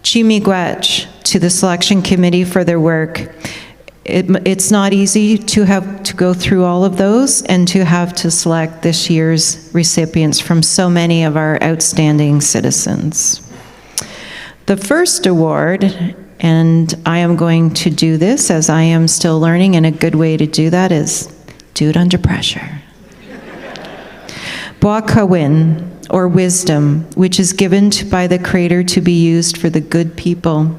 S4: Chimigwech to the selection committee for their work. It's not easy to have to go through all of those and to have to select this year's recipients from so many of our outstanding citizens. The first award, and I am going to do this as I am still learning, and a good way to do that is do it under pressure. Boakawin, or wisdom, which is given by the Creator to be used for the good people,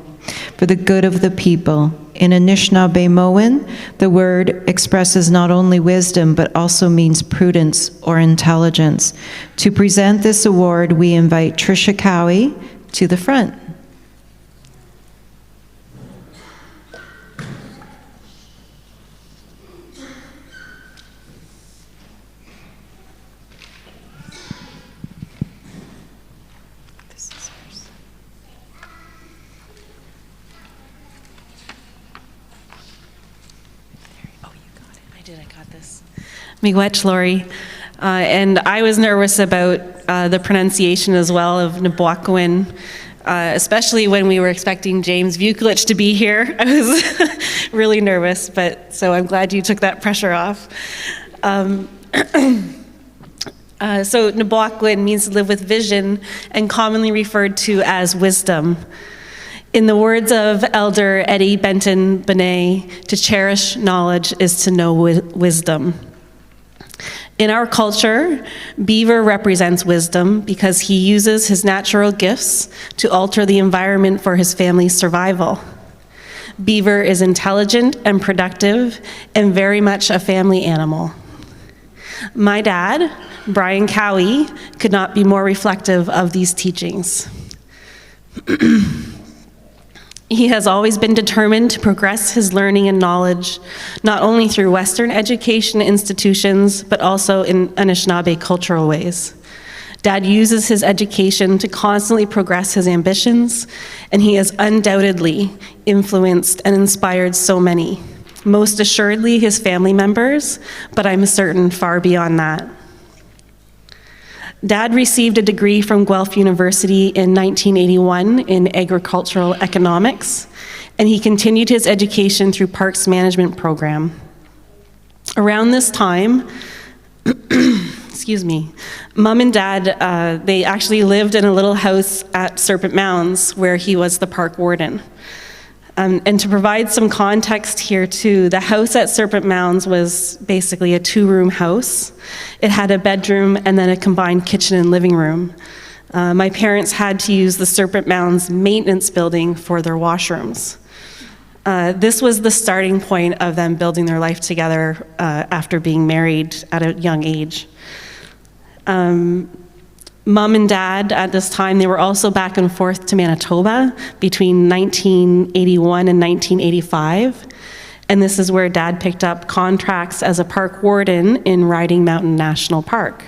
S4: for the good of the people. In Anishinaabemowin, the word expresses not only wisdom, but also means prudence or intelligence. To present this award, we invite Tricia Cowie to the front.
S8: Miigwech Lori. And I was nervous about the pronunciation as well of Nabwakawin, especially when we were expecting James Vukolich to be here. I was really nervous, but so I'm glad you took that pressure off. So Nabwakawin means to live with vision and commonly referred to as wisdom. In the words of Elder Eddie Benton Benet, to cherish knowledge is to know wisdom. In our culture, Beaver represents wisdom because he uses his natural gifts to alter the environment for his family's survival. Beaver is intelligent and productive and very much a family animal. My dad, Brian Cowie, could not be more reflective of these teachings. He has always been determined to progress his learning and knowledge, not only through Western education institutions, but also in Anishinaabe cultural ways. Dad uses his education to constantly progress his ambitions, and he has undoubtedly influenced and inspired so many, most assuredly his family members, but I'm certain far beyond that. Dad received a degree from Guelph University in 1981 in agricultural economics, and he continued his education through Parks Management program. Around this time, excuse me, Mom and Dad, they actually lived in a little house at Serpent Mounds where he was the park warden. And to provide some context here too, the house at Serpent Mounds was basically a 2-room house. It had a bedroom and then a combined kitchen and living room. My parents had to use the Serpent Mounds maintenance building for their washrooms. This was the starting point of them building their life together after being married at a young age. Mom and Dad, at this time, they were also back and forth to Manitoba between 1981 and 1985. And this is where Dad picked up contracts as a park warden in Riding Mountain National Park.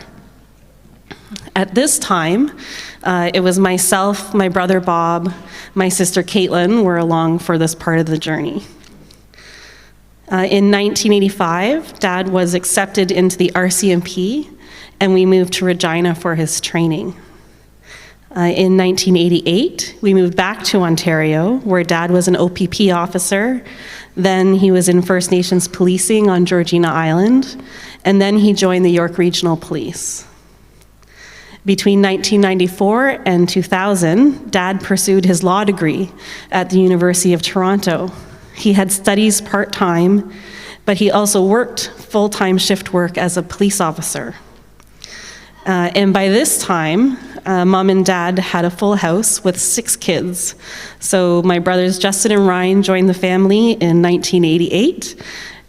S8: At this time, it was myself, my brother Bob, my sister Caitlin were along for this part of the journey. In 1985, Dad was accepted into the RCMP, and we moved to Regina for his training. In 1988, we moved back to Ontario, where Dad was an OPP officer. Then he was in First Nations policing on Georgina Island, and then he joined the York Regional Police. Between 1994 and 2000, Dad pursued his law degree at the University of Toronto. He had studies part-time, but he also worked full-time shift work as a police officer. And by this time, Mom and Dad had a full house with 6 kids. So my brothers Justin and Ryan joined the family in 1988,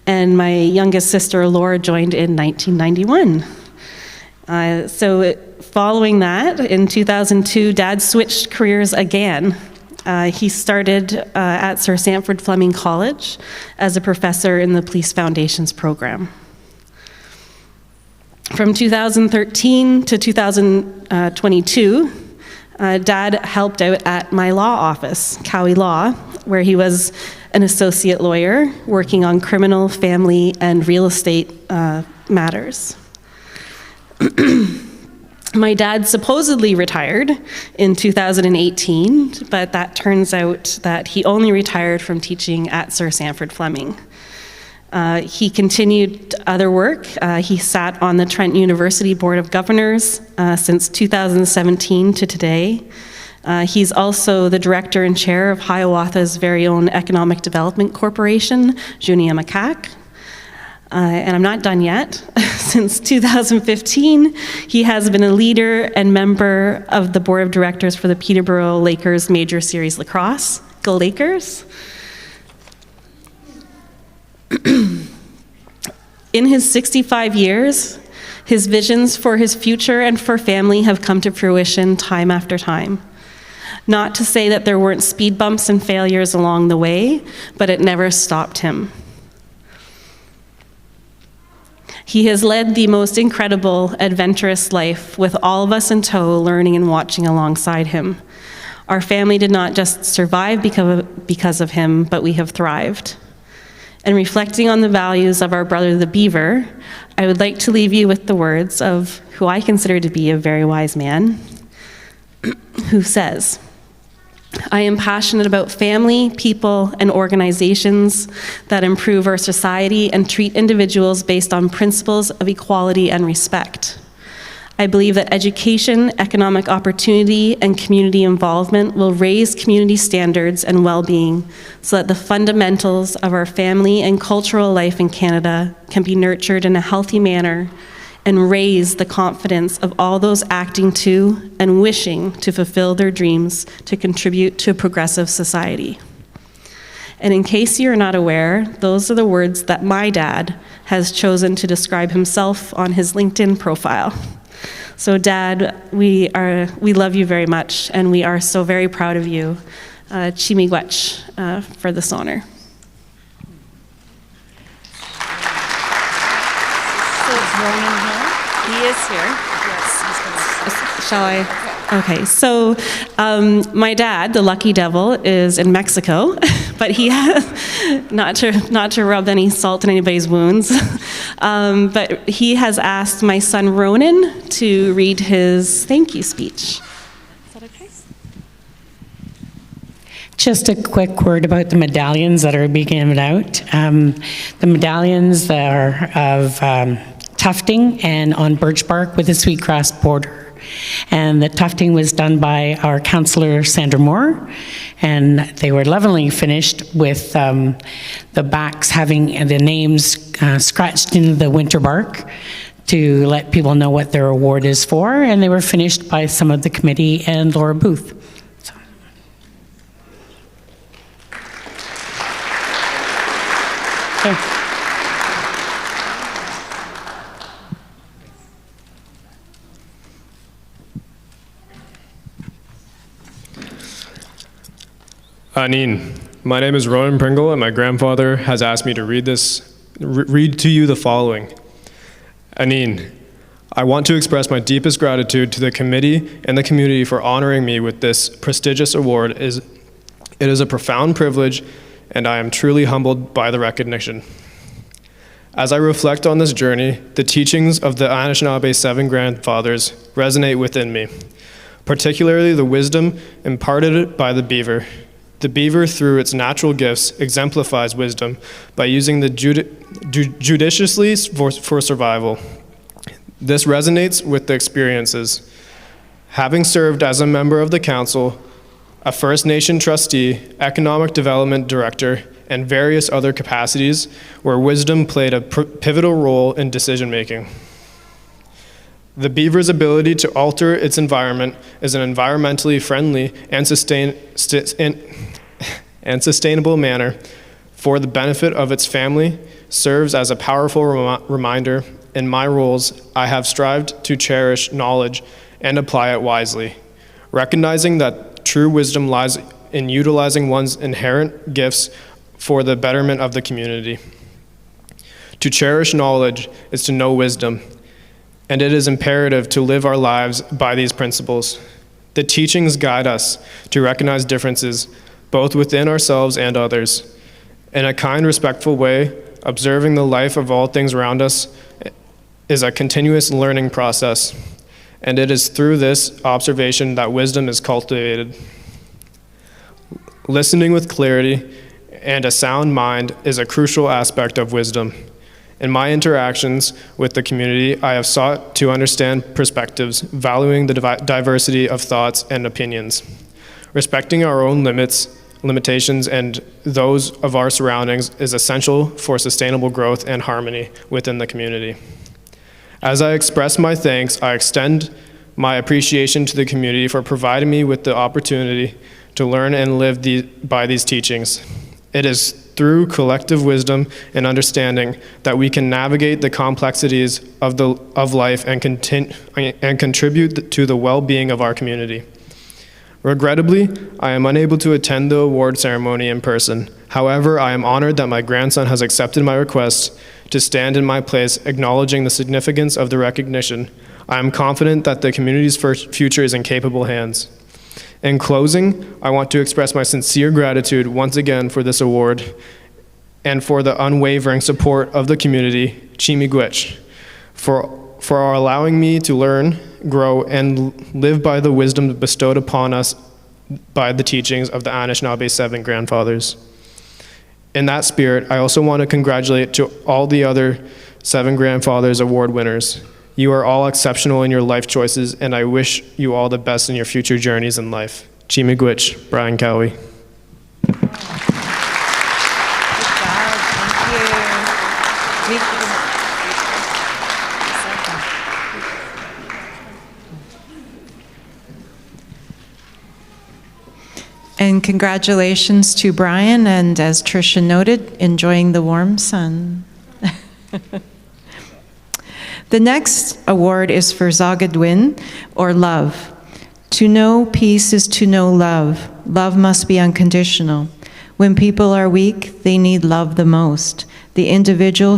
S8: and my youngest sister Laura joined in 1991. Following that, in 2002, Dad switched careers again. He started at Sir Sandford Fleming College as a professor in the Police Foundations program. From 2013 to 2022, Dad helped out at my law office, Cowie Law, where he was an associate lawyer working on criminal, family, and real estate matters. My dad supposedly retired in 2018, but that turns out that he only retired from teaching at Sir Sandford Fleming. He continued other work. He sat on the Trent University Board of Governors since 2017 to today. He's also the director and chair of Hiawatha's very own Economic Development Corporation, Junia Macaque. And I'm not done yet. Since 2015, he has been a leader and member of the board of directors for the Peterborough Lakers Major Series Lacrosse. Go Lakers! In his 65 years, his visions for his future and for family have come to fruition time after time. Not to say that there weren't speed bumps and failures along the way, but it never stopped him. He has led the most incredible, adventurous life with all of us in tow, learning and watching alongside him. Our family did not just survive because of him, but we have thrived. And reflecting on the values of our brother the Beaver, I would like to leave you with the words of who I consider to be a very wise man, who says, "I am passionate about family, people, and organizations that improve our society and treat individuals based on principles of equality and respect. I believe that education, economic opportunity, and community involvement will raise community standards and well-being so that the fundamentals of our family and cultural life in Canada can be nurtured in a healthy manner and raise the confidence of all those acting to and wishing to fulfill their dreams to contribute to a progressive society." And in case you're not aware, those are the words that my dad has chosen to describe himself on his LinkedIn profile. So Dad, we love you very much, and we are so very proud of you. Chimigwech for this honor. He is here. Yes. Shall I? Okay, so my dad, the lucky devil, is in Mexico, but he has, not to rub any salt in anybody's wounds, but he has asked my son Ronan to read his thank you speech. Is that okay?
S1: Just a quick word about the medallions that are being given out. The medallions that are of tufting and on birch bark with a sweetgrass border. And the tufting was done by our councillor Sandra Moore, and they were lovingly finished with the backs having the names scratched into the winter bark to let people know what their award is for, and they were finished by some of the committee and Laura Booth. So. Okay.
S9: Anine, my name is Ronan Pringle, and my grandfather has asked me to read to you the following. Anine, I want to express my deepest gratitude to the committee and the community for honoring me with this prestigious award. It is a profound privilege, and I am truly humbled by the recognition. As I reflect on this journey, the teachings of the Anishinaabe Seven Grandfathers resonate within me, particularly the wisdom imparted by the beaver. The beaver, through its natural gifts, exemplifies wisdom by using the judiciously for survival. This resonates with the experiences Having served as a member of the council, a First Nation trustee, economic development director, and various other capacities where wisdom played a pivotal role in decision-making. The beaver's ability to alter its environment is an environmentally friendly and sustainable manner for the benefit of its family serves as a powerful reminder. In my roles, I have strived to cherish knowledge and apply it wisely, recognizing that true wisdom lies in utilizing one's inherent gifts for the betterment of the community. To cherish knowledge is to know wisdom, and it is imperative to live our lives by these principles. The teachings guide us to recognize differences, both within ourselves and others. In a kind, respectful way, observing the life of all things around us is a continuous learning process, and it is through this observation that wisdom is cultivated. Listening with clarity and a sound mind is a crucial aspect of wisdom. In my interactions with the community, I have sought to understand perspectives, valuing the diversity of thoughts and opinions. Respecting our own limitations and those of our surroundings is essential for sustainable growth and harmony within the community. As I express my thanks, I extend my appreciation to the community for providing me with the opportunity to learn and live by these teachings. It is through collective wisdom and understanding that we can navigate the complexities of life and contribute to the well-being of our community. Regrettably, I am unable to attend the award ceremony in person. However, I am honored that my grandson has accepted my request to stand in my place, acknowledging the significance of the recognition. I am confident that the community's future is in capable hands. In closing, I want to express my sincere gratitude once again for this award and for the unwavering support of the community, Chimigwech, for allowing me to learn, grow, and live by the wisdom bestowed upon us by the teachings of the Anishinaabe Seven Grandfathers. In that spirit, I also want to congratulate to all the other Seven Grandfathers Award winners. You are all exceptional in your life choices, and I wish you all the best in your future journeys in life. Chimigwech, Brian Cowie.
S4: And congratulations to Brian, and as Tricia noted, enjoying the warm sun. The next award is for Zagadwin, or love. To know peace is to know love. Love must be unconditional. When people are weak, they need love the most. The individual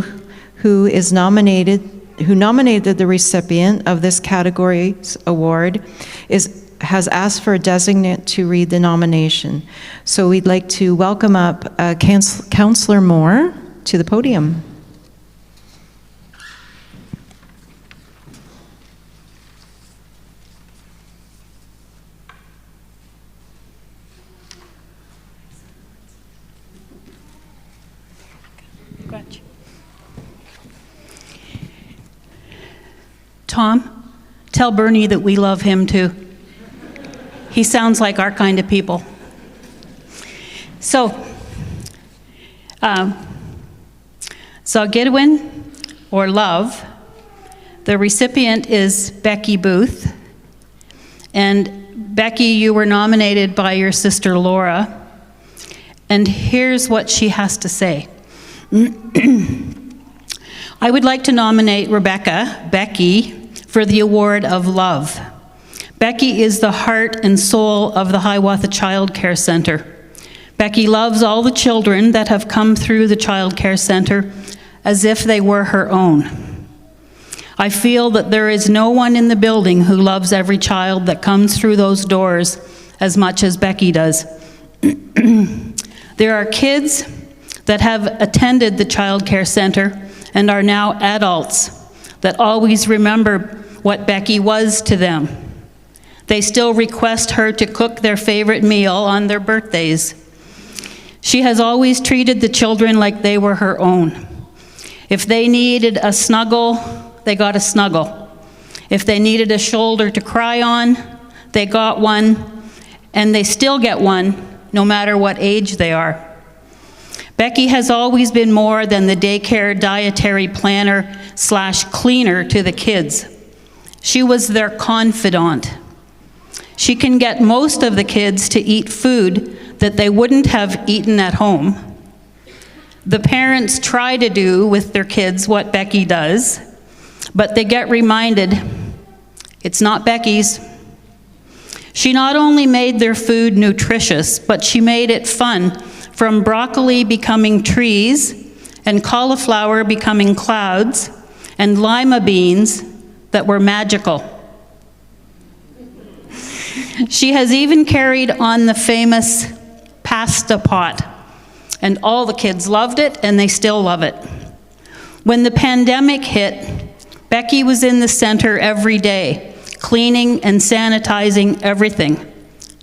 S4: who nominated the recipient of this category's award has asked for a designate to read the nomination. So we'd like to welcome up Councillor Moore to the podium.
S10: Tom, tell Bernie that we love him too. He sounds like our kind of people. So, Zogidwin, or love, the recipient is Becky Booth. And Becky, you were nominated by your sister Laura. And here's what she has to say. I would like to nominate Becky, for the award of love. Becky is the heart and soul of the Hiawatha Child Care Center. Becky loves all the children that have come through the Child Care Center as if they were her own. I feel that there is no one in the building who loves every child that comes through those doors as much as Becky does. There are kids that have attended the Child Care Center and are now adults that always remember what Becky was to them. They still request her to cook their favorite meal on their birthdays. She has always treated the children like they were her own. If they needed a snuggle, they got a snuggle. If they needed a shoulder to cry on, they got one, and they still get one, no matter what age they are. Becky has always been more than the daycare dietary planner / cleaner to the kids. She was their confidant. She can get most of the kids to eat food that they wouldn't have eaten at home. The parents try to do with their kids what Becky does, but they get reminded, it's not Becky's. She not only made their food nutritious, but she made it fun, from broccoli becoming trees, and cauliflower becoming clouds, and lima beans that were magical. She has even carried on the famous pasta pot, and all the kids loved it, and they still love it. When the pandemic hit, Becky was in the center every day, cleaning and sanitizing everything,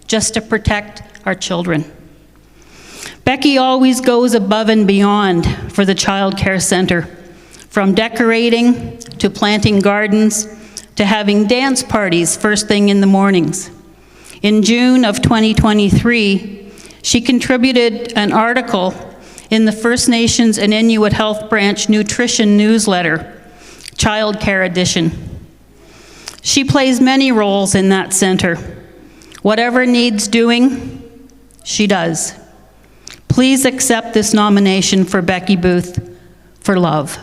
S10: just to protect our children. Becky always goes above and beyond for the Child Care Center, from decorating to planting gardens to having dance parties first thing in the mornings. In June of 2023, she contributed an article in the First Nations and Inuit Health Branch Nutrition Newsletter, Child Care Edition. She plays many roles in that center. Whatever needs doing, she does. Please accept this nomination for Becky Booth for love.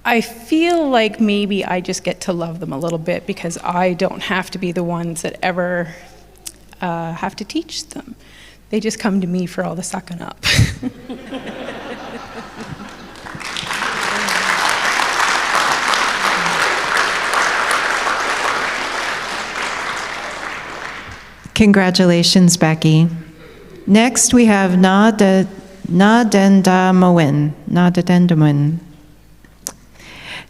S11: I feel like maybe I just get to love them a little bit because I don't have to be the ones that ever have to teach them. They just come to me for all the sucking up.
S4: Congratulations, Becky. Next, we have Nadendamoen.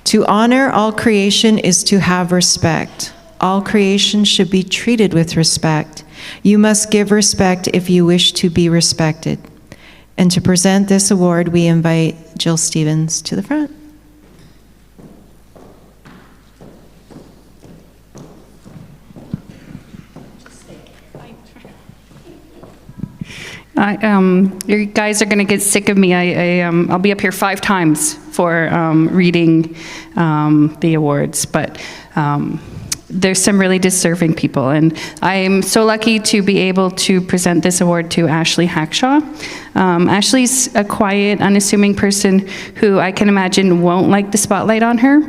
S4: To honor all creation is to have respect. All creation should be treated with respect. You must give respect if you wish to be respected. And to present this award, we invite Jill Stevens to the front.
S12: You guys are going to get sick of me. I'll be up here 5 times for reading the awards, but there's some really deserving people, and I'm so lucky to be able to present this award to Ashley Hackshaw. Ashley's a quiet, unassuming person who I can imagine won't like the spotlight on her.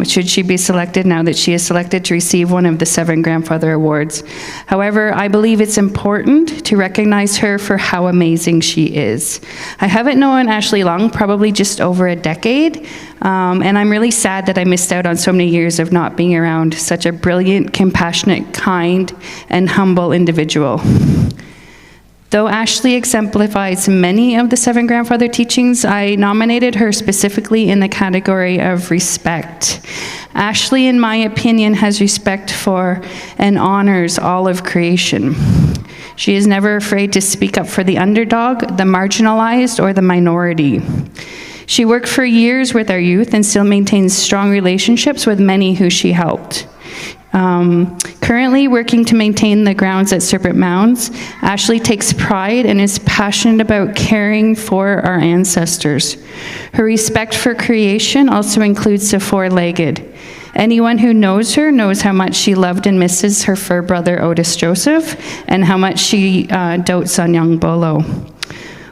S12: Should she be selected, now that she is selected to receive one of the 7 Grandfather Awards. However, I believe it's important to recognize her for how amazing she is. I haven't known Ashley long, probably just over a decade, and I'm really sad that I missed out on so many years of not being around such a brilliant, compassionate, kind, and humble individual. Though Ashley exemplifies many of the 7 Grandfather teachings, I nominated her specifically in the category of respect. Ashley, in my opinion, has respect for and honors all of creation. She is never afraid to speak up for the underdog, the marginalized, or the minority. She worked for years with our youth and still maintains strong relationships with many who she helped. Currently working to maintain the grounds at Serpent Mounds, Ashley takes pride and is passionate about caring for our ancestors. Her respect for creation also includes the 4-legged, Anyone who knows her knows how much she loved and misses her fur brother Otis Joseph, and how much she dotes on young Bolo.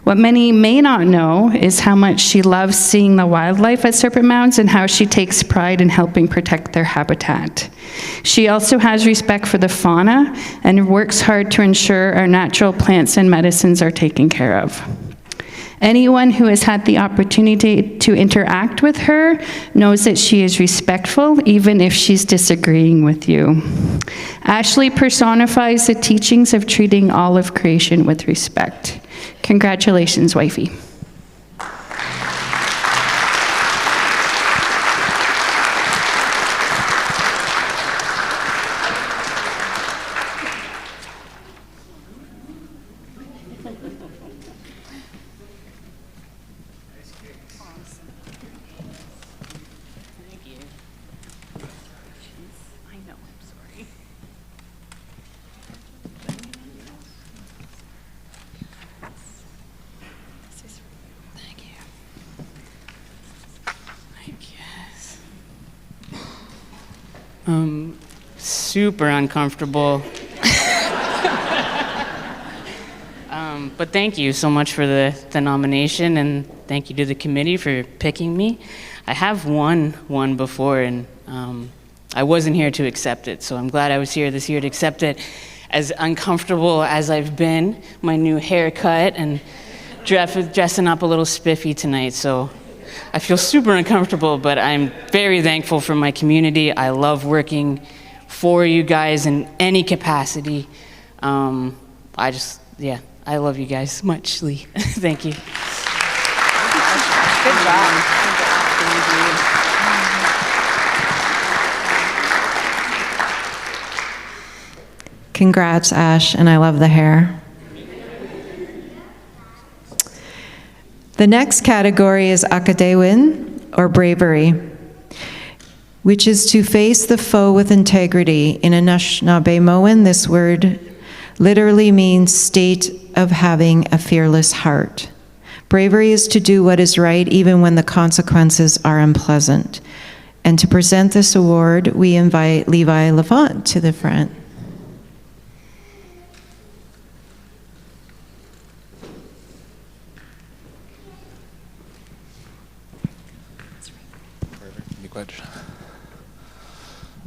S12: What many may not know is how much she loves seeing the wildlife at Serpent Mounds and how she takes pride in helping protect their habitat. She also has respect for the fauna and works hard to ensure our natural plants and medicines are taken care of. Anyone who has had the opportunity to interact with her knows that she is respectful, even if she's disagreeing with you. Ashley personifies the teachings of treating all of creation with respect. Congratulations, wifey.
S13: Super uncomfortable. But thank you so much for the nomination, and thank you to the committee for picking me. I have won one before, and I wasn't here to accept it, so I'm glad I was here this year to accept it. As uncomfortable as I've been, my new haircut, and dressing up a little spiffy tonight, so I feel super uncomfortable, but I'm very thankful for my community. I love working for you guys in any capacity. I love you guys muchly. Thank you. Good job.
S4: Congrats, Ash, and I love the hair. The next category is Akadewin, or bravery, which is to face the foe with integrity. In Anishinaabe this word literally means state of having a fearless heart. Bravery is to do what is right even when the consequences are unpleasant. And to present this award, we invite Levi Levant to the front.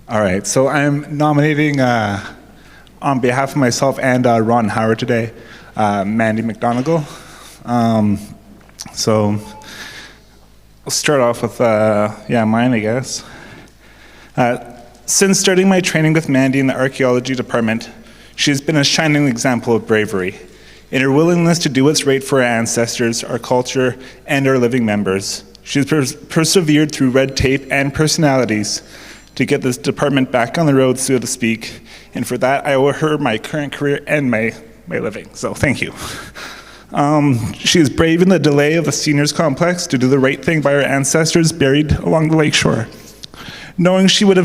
S14: All right, so I'm nominating on behalf of myself and Ron Howard today, Mandy McGonigal. So I'll start off with, mine, I guess. Since starting my training with Mandy in the archaeology department, she has been a shining example of bravery in her willingness to do what's right for our ancestors, our culture, and our living members. She has persevered through red tape and personalities to get this department back on the road, so to speak. And for that, I owe her my current career and my living, so thank you. She is brave in the delay of a seniors complex to do the right thing by her ancestors buried along the lakeshore. Knowing she would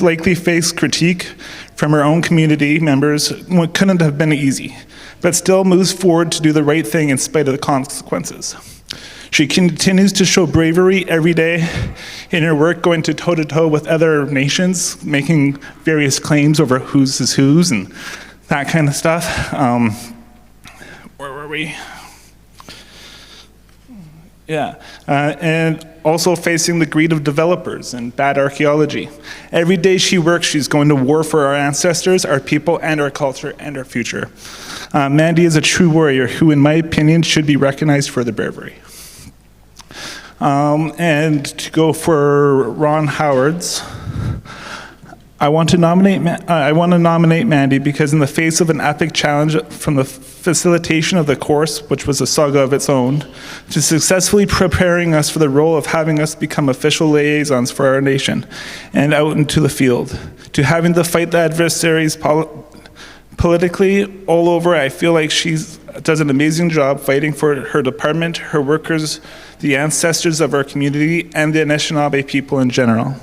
S14: likely face critique from her own community members, what couldn't have been easy, but still moves forward to do the right thing in spite of the consequences. She continues to show bravery every day in her work, going to toe-to-toe with other nations, making various claims over whose is whose and that kind of stuff. Where were we? Yeah, and also facing the greed of developers and bad archaeology. Every day she works, she's going to war for our ancestors, our people, and our culture, and our future. Mandy is a true warrior who, in my opinion, should be recognized for their bravery. And to go for Ron Howard's, I want to nominate Mandy because in the face of an epic challenge from the facilitation of the course, which was a saga of its own, to successfully preparing us for the role of having us become official liaisons for our nation and out into the field, to having to fight the adversaries politically all over, I feel like she does an amazing job fighting for her department, her workers, the ancestors of our community, and the Anishinaabe people in general.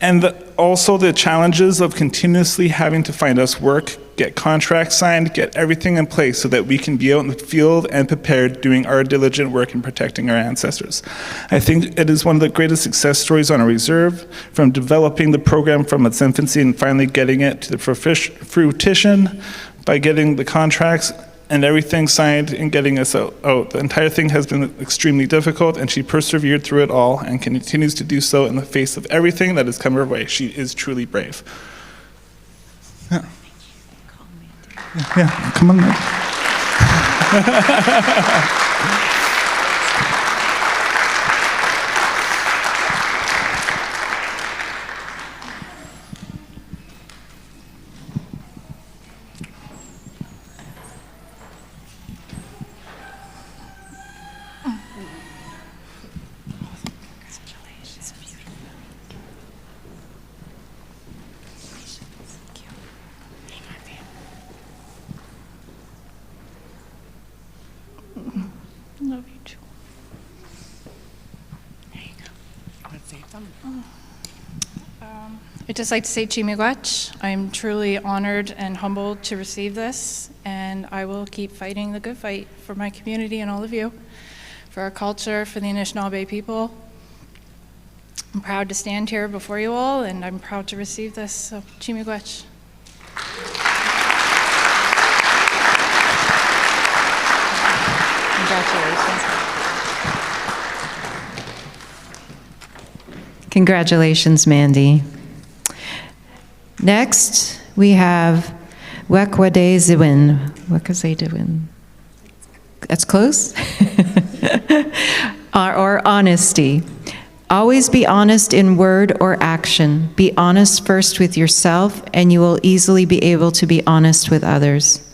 S14: And also the challenges of continuously having to find us work, get contracts signed, get everything in place so that we can be out in the field and prepared doing our diligent work in protecting our ancestors. I think it is one of the greatest success stories on our reserve, from developing the program from its infancy and finally getting it to the fruition by getting the contracts and everything signed and getting us out. The entire thing has been extremely difficult, and she persevered through it all and continues to do so in the face of everything that has come her way. She is truly brave. Yeah. Yeah, come on, Mike.
S15: Love you too. There you go. Want to say something? I'd just like to say Chimiigwech. I'm truly honored and humbled to receive this, and I will keep fighting the good fight for my community and all of you, for our culture, for the Anishinaabe people. I'm proud to stand here before you all, and I'm proud to receive this. So, Chimiigwech.
S4: Congratulations, Mandy. Next, we have Wekwadeziwin. Wekwadeziwin. That's close? or honesty. Always be honest in word or action. Be honest first with yourself, and you will easily be able to be honest with others.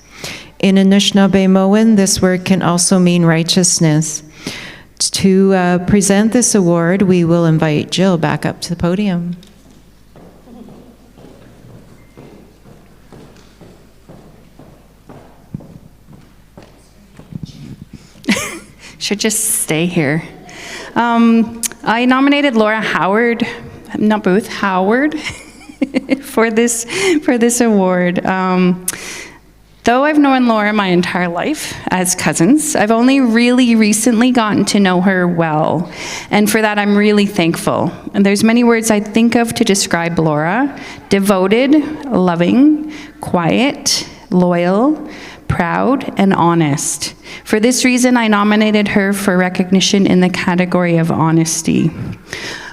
S4: In Anishinaabe-Moan, this word can also mean righteousness. To present this award, we will invite Jill back up to the podium.
S12: Should just stay here. I nominated Laura Howard, not Booth, Howard, for this award. Though I've known Laura my entire life as cousins, I've only really recently gotten to know her well, and for that I'm really thankful. And there's many words I think of to describe Laura: devoted, loving, quiet, loyal, proud, and honest. For this reason, I nominated her for recognition in the category of honesty.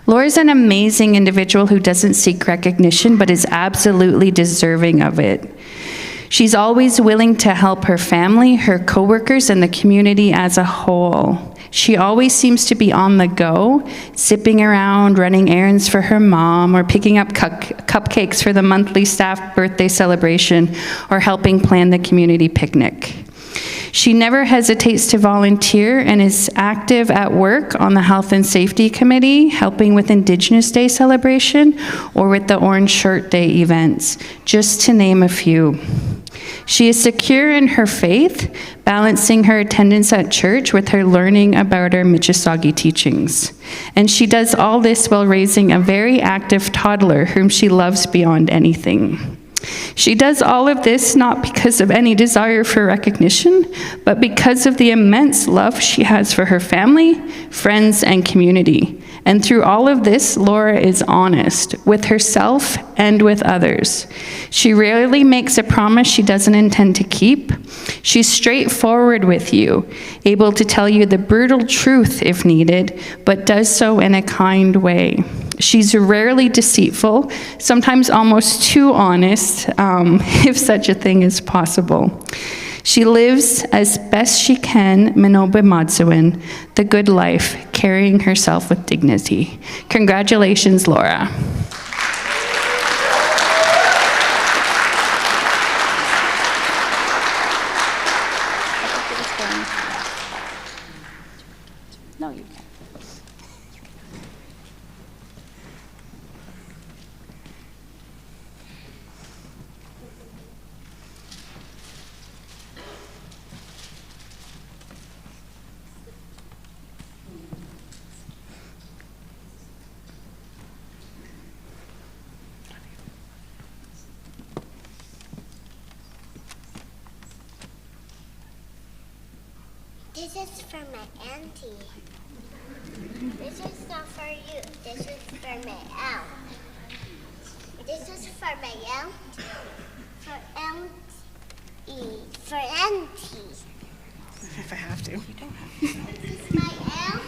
S12: Laura's an amazing individual who doesn't seek recognition, but is absolutely deserving of it. She's always willing to help her family, her coworkers, and the community as a whole. She always seems to be on the go, zipping around, running errands for her mom, or picking up cupcakes for the monthly staff birthday celebration, or helping plan the community picnic. She never hesitates to volunteer and is active at work on the Health and Safety Committee, helping with Indigenous Day celebration or with the Orange Shirt Day events, just to name a few. She is secure in her faith, balancing her attendance at church with her learning about our Michisagi teachings. And she does all this while raising a very active toddler whom she loves beyond anything. She does all of this not because of any desire for recognition, but because of the immense love she has for her family, friends, and community. And through all of this, Laura is honest with herself and with others. She rarely makes a promise she doesn't intend to keep. She's straightforward with you, able to tell you the brutal truth if needed, but does so in a kind way. She's rarely deceitful, sometimes almost too honest, if such a thing is possible. She lives as best she can, Minobe Matsuin, the good life, carrying herself with dignity. Congratulations, Laura. No, you can't.
S3: This is for my auntie. This is not for you. This is for my aunt. This is for my aunt. For auntie. For auntie.
S16: If I have to.
S3: You don't have to. This is my aunt.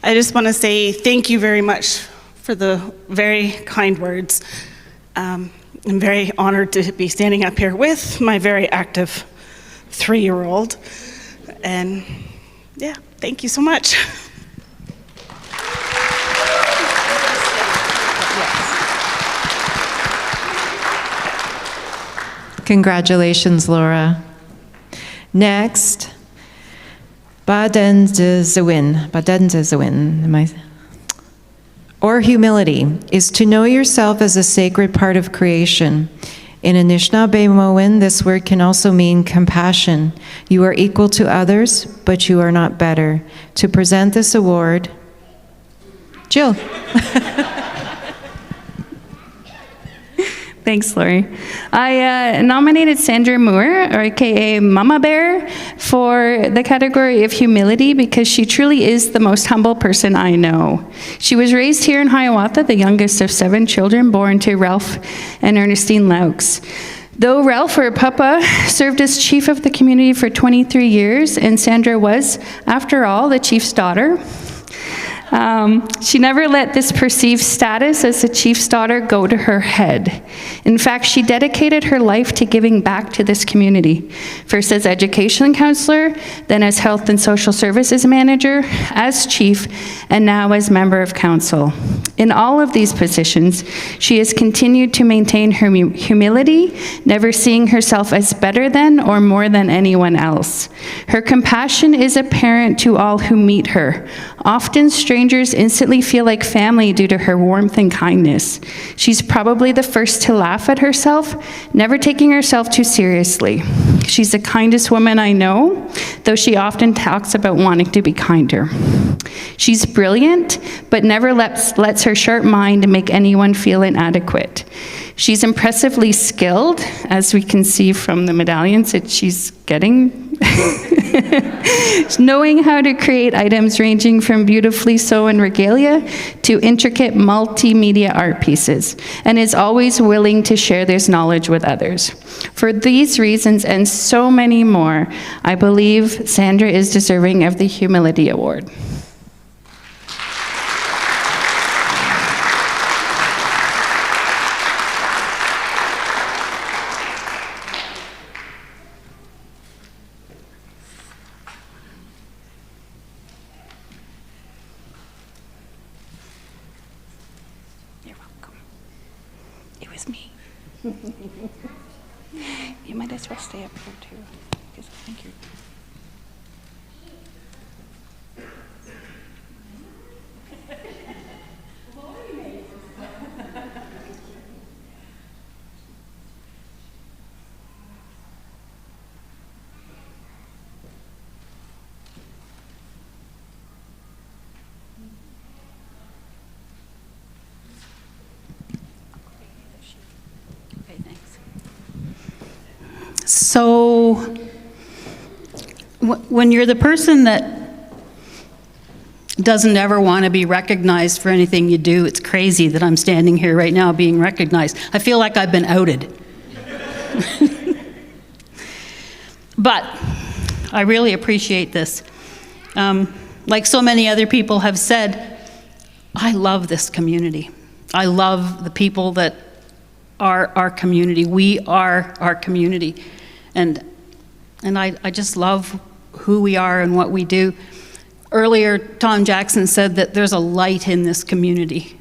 S16: I just want to say thank you very much for the very kind words. I'm very honored to be standing up here with my very active 3-year-old. And yeah, thank you so much.
S4: Congratulations, Laura. Next, Badenzewin, or humility, is to know yourself as a sacred part of creation. In Anishinaabe-Moan, this word can also mean compassion. You are equal to others, but you are not better. To present this award, Jill.
S12: Thanks, Lori. I nominated Sandra Moore, or AKA Mama Bear, for the category of humility because she truly is the most humble person I know. She was raised here in Hiawatha, the youngest of 7 children born to Ralph and Ernestine Laux. Though Ralph, or Papa, served as chief of the community for 23 years, and Sandra was, after all, the chief's daughter, she never let this perceived status as the chief's daughter go to her head. In fact, she dedicated her life to giving back to this community, first as education counselor, then as health and social services manager, as chief, and now as member of council. In all of these positions, she has continued to maintain her humility, never seeing herself as better than or more than anyone else. Her compassion is apparent to all who meet her. Often strangers instantly feel like family due to her warmth and kindness. She's probably the first to laugh at herself, never taking herself too seriously. She's the kindest woman I know, though she often talks about wanting to be kinder. She's brilliant, but never lets her sharp mind make anyone feel inadequate. She's impressively skilled, as we can see from the medallions that she's getting. Knowing how to create items ranging from beautifully sewn regalia to intricate multimedia art pieces, and is always willing to share this knowledge with others. For these reasons and so many more, I believe Sandra is deserving of the Humility Award.
S10: You might as well stay up here too, because I think you're... So, when you're the person that doesn't ever want to be recognized for anything you do, it's crazy that I'm standing here right now being recognized. I feel like I've been outed. But I really appreciate this. Like so many other people have said, I love this community. I love the people that are our community. We are our community. And I just love who we are and what we do. Earlier, Tom Jackson said that there's a light in this community.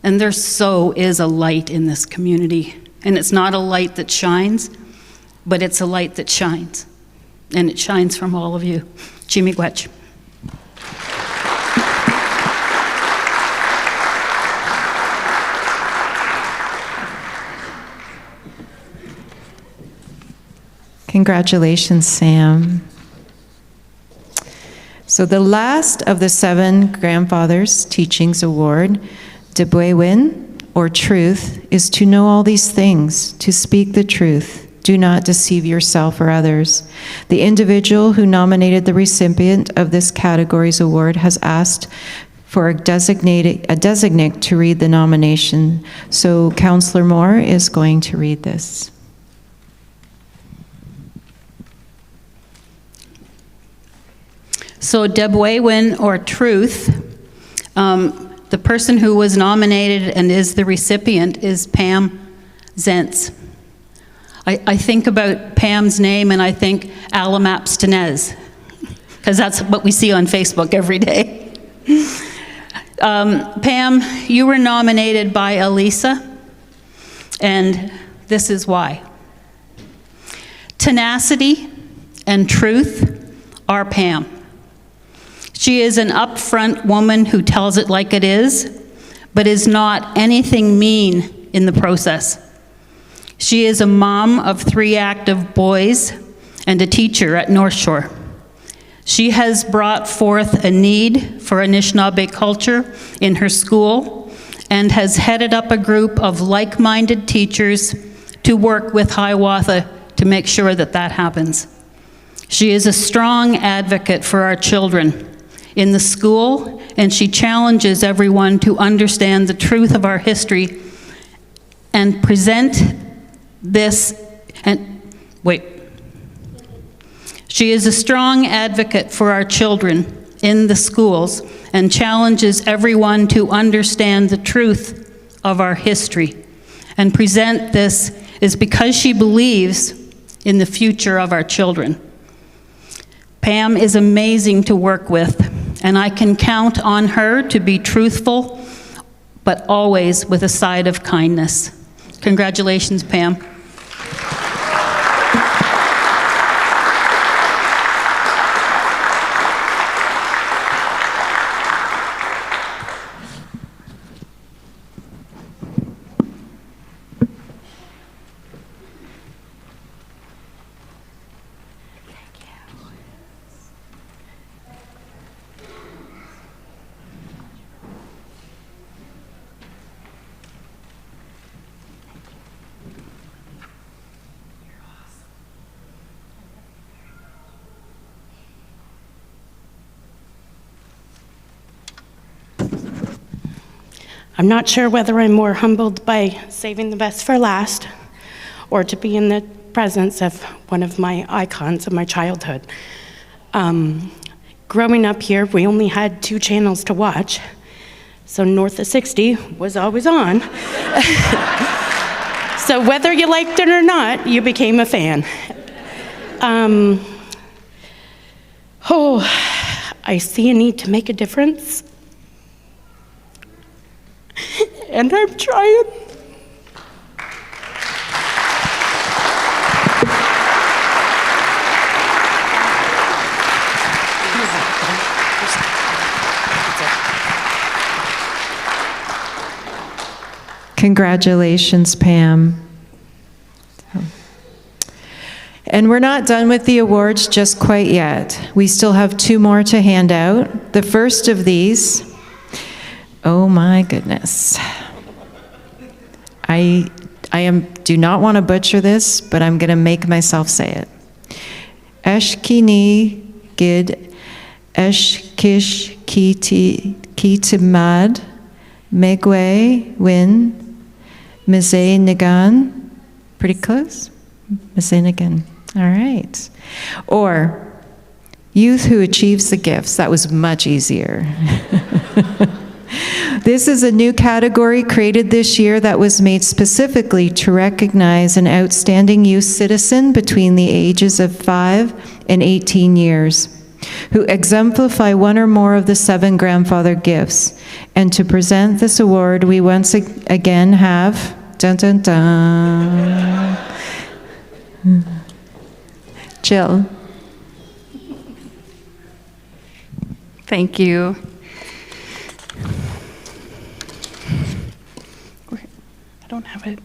S10: And there so is a light in this community. And it's not a light that shines, but it's a light that shines. And it shines from all of you. Chimigwech.
S4: Congratulations, Sam. So the last of the 7 Grandfathers Teachings Award, Debwewin, or truth, is to know all these things, to speak the truth, Do not deceive yourself or others. The individual who nominated the recipient of this category's award has asked for a designate to read the nomination. So Councillor Moore is going to read this.
S10: So Debwewin, or Truth, the person who was nominated and is the recipient is Pam Zentz. I think about Pam's name and I think Alam Abstinez, because that's what we see on Facebook every day. Pam, you were nominated by Elisa, and this is why. Tenacity and truth are Pam. She is an upfront woman who tells it like it is, but is not anything mean in the process. She is a mom of 3 active boys and a teacher at North Shore. She has brought forth a need for Anishinaabe culture in her school and has headed up a group of like-minded teachers to work with Hiawatha to make sure that that happens. She is a strong advocate for our children in the school, and she challenges everyone to understand the truth of our history and present this, She is a strong advocate for our children in the schools and challenges everyone to understand the truth of our history and present this is because she believes in the future of our children. Pam is amazing to work with, and I can count on her to be truthful, but always with a side of kindness. Congratulations, Pam.
S17: I'm not sure whether I'm more humbled by saving the best for last or to be in the presence of one of my icons of my childhood. Growing up here, we only had 2 channels to watch, so North of 60 was always on. So whether you liked it or not, you became a fan. I see a need to make a difference. And I'm trying.
S4: Congratulations, Pam. And we're not done with the awards just quite yet. We still have 2 more to hand out. The first of these, oh my goodness. I do not want to butcher this, but I'm going to make myself say it. Eshkini gid eshkish kitimad megwe win mizay nigan. Pretty close? Mizay nigan. All right. Or youth who achieves the gifts. That was much easier. This is a new category created this year that was made specifically to recognize an outstanding youth citizen between the ages of 5 and 18 years, who exemplify one or more of the 7 grandfather gifts. And to present this award, we once again have, dun dun dun, Jill.
S12: Thank you.
S11: I don't have it.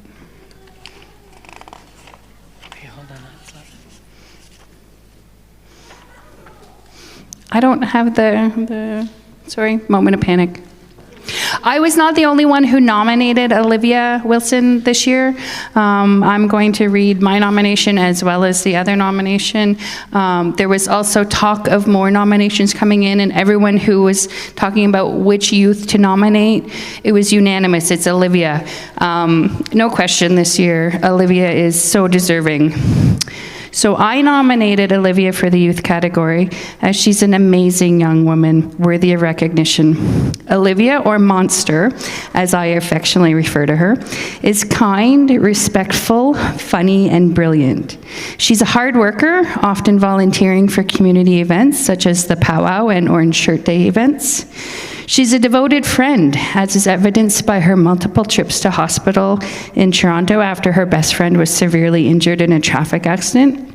S17: Okay, hold on.
S12: I don't have the sorry, moment of panic. I was not the only one who nominated Olivia Wilson this year. I'm going to read my nomination as well as the other nomination. There was also talk of more nominations coming in, and everyone who was talking about which youth to nominate, it was unanimous. It's Olivia. No question this year, Olivia is so deserving. So I nominated Olivia for the youth category, as she's an amazing young woman worthy of recognition. Olivia, or Monster, as I affectionately refer to her, is kind, respectful, funny, and brilliant. She's a hard worker, often volunteering for community events such as the Powwow and Orange Shirt Day events. She's a devoted friend, as is evidenced by her multiple trips to hospital in Toronto after her best friend was severely injured in a traffic accident.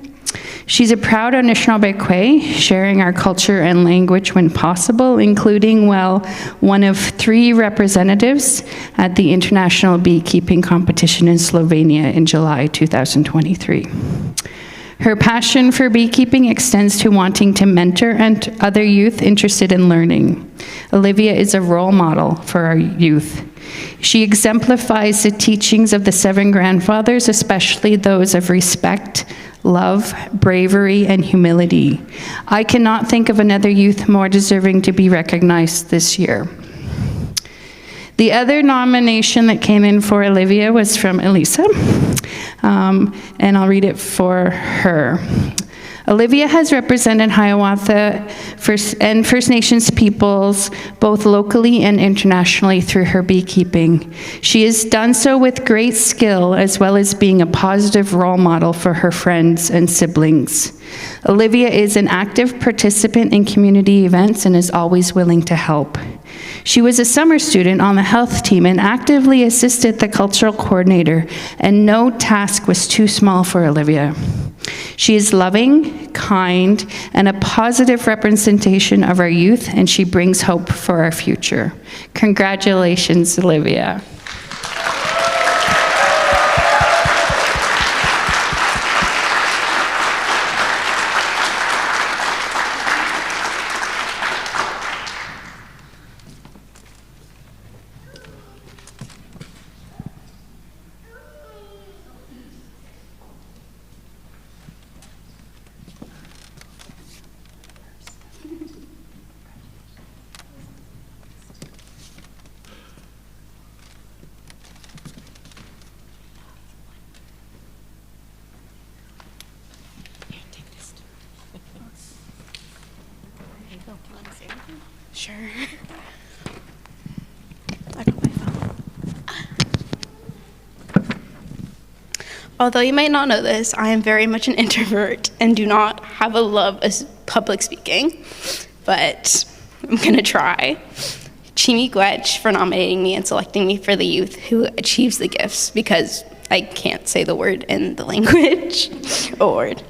S12: She's a proud Anishinaabe, sharing our culture and language when possible, including, one of 3 representatives at the International Beekeeping Competition in Slovenia in July 2023. Her passion for beekeeping extends to wanting to mentor and other youth interested in learning. Olivia is a role model for our youth. She exemplifies the teachings of the 7 grandfathers, especially those of respect, love, bravery, and humility. I cannot think of another youth more deserving to be recognized this year. The other nomination that came in for Olivia was from Elisa, and I'll read it for her. Olivia has represented Hiawatha and First Nations peoples both locally and internationally through her beekeeping. She has done so with great skill, as well as being a positive role model for her friends and siblings. Olivia is an active participant in community events and is always willing to help. She was a summer student on the health team and actively assisted the cultural coordinator, and no task was too small for Olivia. She is loving, kind, and a positive representation of our youth, and she brings hope for our future. Congratulations, Olivia.
S17: Sure. I got my phone. Although you might not know this, I am very much an introvert and do not have a love of public speaking, but I'm gonna try. Chimigwech for nominating me and selecting me for the Youth Who Achieves the Gifts, because I can't say the word in the language award.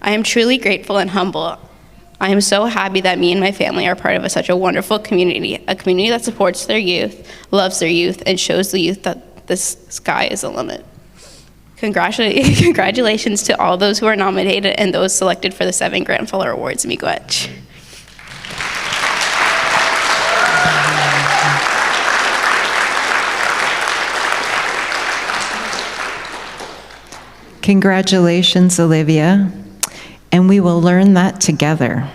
S17: I am truly grateful and humble. I am so happy that me and my family are part of such a wonderful community, a community that supports their youth, loves their youth, and shows the youth that the sky is the limit. Congratulations to all those who are nominated and those selected for the 7 Grandfather Awards, Miigwech.
S4: Congratulations, Olivia, and we will learn that together.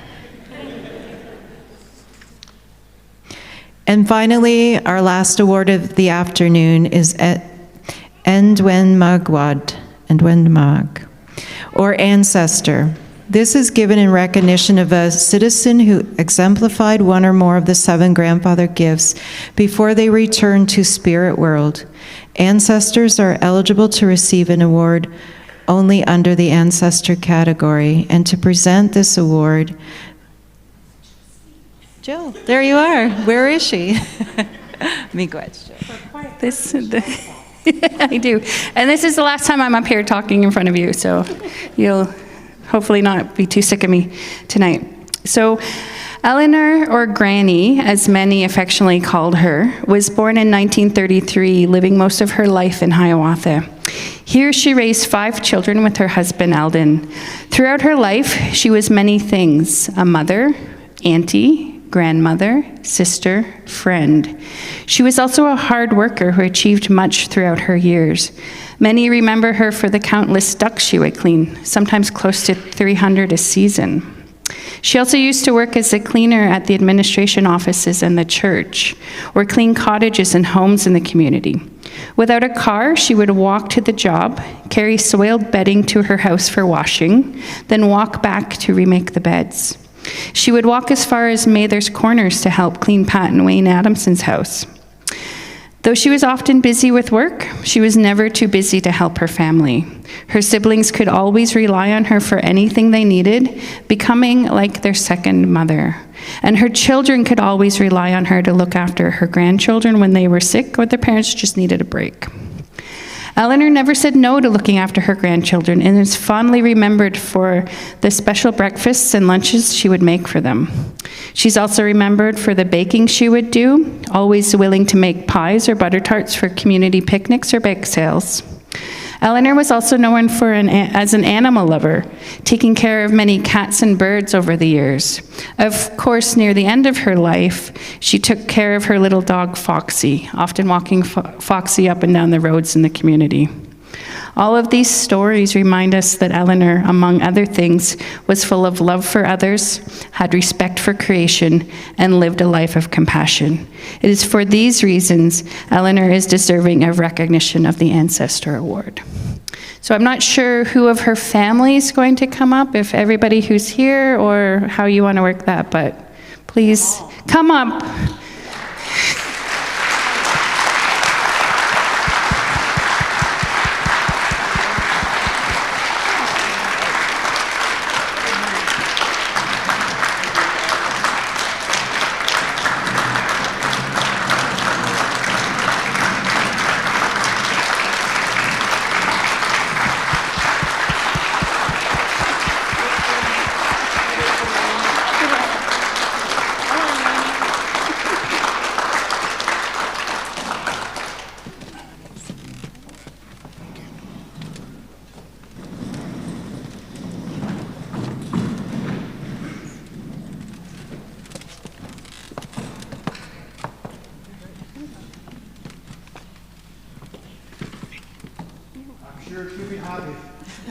S4: And finally, our last award of the afternoon is Endwenmagwad, or Ancestor. This is given in recognition of a citizen who exemplified one or more of the 7 grandfather gifts before they returned to spirit world. Ancestors are eligible to receive an award only under the ancestor category. And to present this award, Jill, there you are. Where is she? Miigwech,
S12: Jill. I do. And this is the last time I'm up here talking in front of you, so you'll hopefully not be too sick of me tonight. So Eleanor, or Granny, as many affectionately called her, was born in 1933, living most of her life in Hiawatha. Here she raised 5 children with her husband, Eldon. Throughout her life, she was many things: a mother, auntie, grandmother, sister, friend. She was also a hard worker who achieved much throughout her years. Many remember her for the countless ducks she would clean, sometimes close to 300 a season. She also used to work as a cleaner at the administration offices in the church, or clean cottages and homes in the community. Without a car, she would walk to the job, carry soiled bedding to her house for washing, then walk back to remake the beds. She would walk as far as Mather's Corners to help clean Pat and Wayne Adamson's house. Though she was often busy with work, she was never too busy to help her family. Her siblings could always rely on her for anything they needed, becoming like their second mother. And her children could always rely on her to look after her grandchildren when they were sick or their parents just needed a break. Eleanor never said no to looking after her grandchildren and is fondly remembered for the special breakfasts and lunches she would make for them. She's also remembered for the baking she would do, always willing to make pies or butter tarts for community picnics or bake sales. Eleanor was also known as an animal lover, taking care of many cats and birds over the years. Of course, near the end of her life, she took care of her little dog, Foxy, often walking Foxy up and down the roads in the community. All of these stories remind us that Eleanor, among other things, was full of love for others, had respect for creation, and lived a life of compassion. It is for these reasons Eleanor is deserving of recognition of the Ancestor Award. So I'm not sure who of her family is going to come up, if everybody who's here, or how you want to work that, but please come up.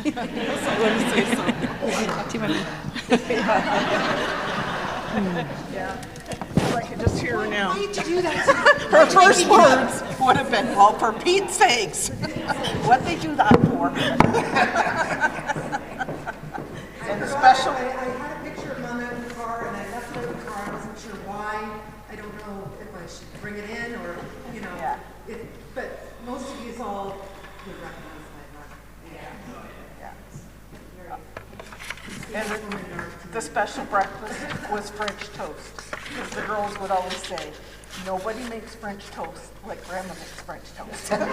S2: I could just hear her now. Why did you do that? Her first words would have been, well, for Pete's sakes, what'd they do that for? And especially...
S18: I had a picture of Mom out in the car, and I left it in the car. I wasn't sure why. I don't know if I should bring it in or, you know. Yeah. But most of you all would recognize my mom.
S2: And the special breakfast was French toast. Because the girls would always say, nobody makes French toast like Grandma makes French toast. Thank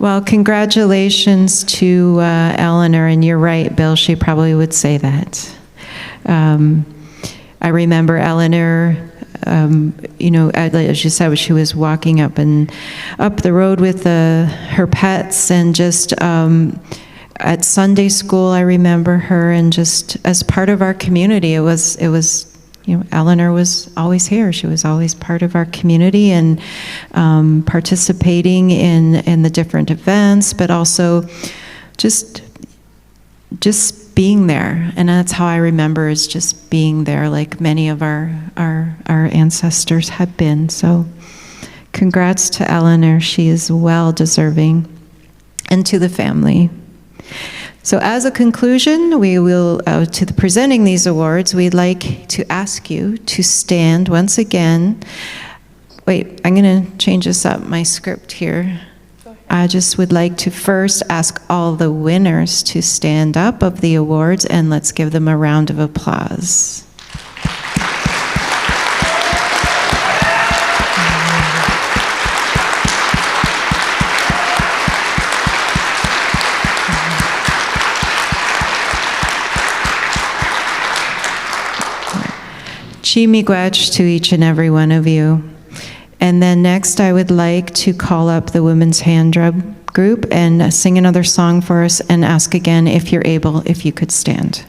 S4: Well, congratulations to Eleanor, and you're right, Bill, she probably would say that. I remember Eleanor, as you said, she was walking up the road with her pets, and just at Sunday school, I remember her, and just as part of our community, it was Eleanor was always here. She was always part of our community and participating in the different events, but also just being there. And that's how I remember, is just being there, like many of our ancestors have been. So congrats to Eleanor. She is well deserving, and to the family. So as a conclusion, we will, to the presenting these awards, we'd like to ask you to stand once again. Wait, I'm going to change this up, my script here. I just would like to first ask all the winners to stand up of the awards, and let's give them a round of applause. Chi miigwech to each and every one of you. And then next, I would like to call up the Women's Hand Drum Group and sing another song for us, and ask again, if you're able, if you could stand.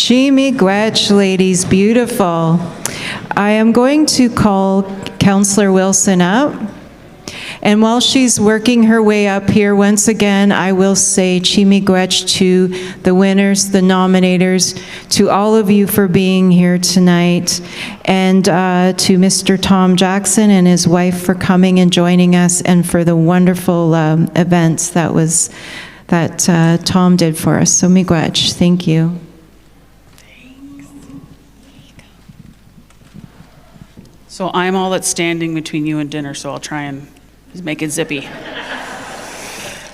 S4: Chi miigwech, ladies, beautiful. I am going to call Counselor Wilson up. And while she's working her way up here, once again, I will say Chi miigwech to the winners, the nominators, to all of you for being here tonight, and to Mr. Tom Jackson and his wife for coming and joining us, and for the wonderful events that Tom did for us. So miigwech, thank you.
S19: So I'm all that's standing between you and dinner, so I'll try and make it zippy.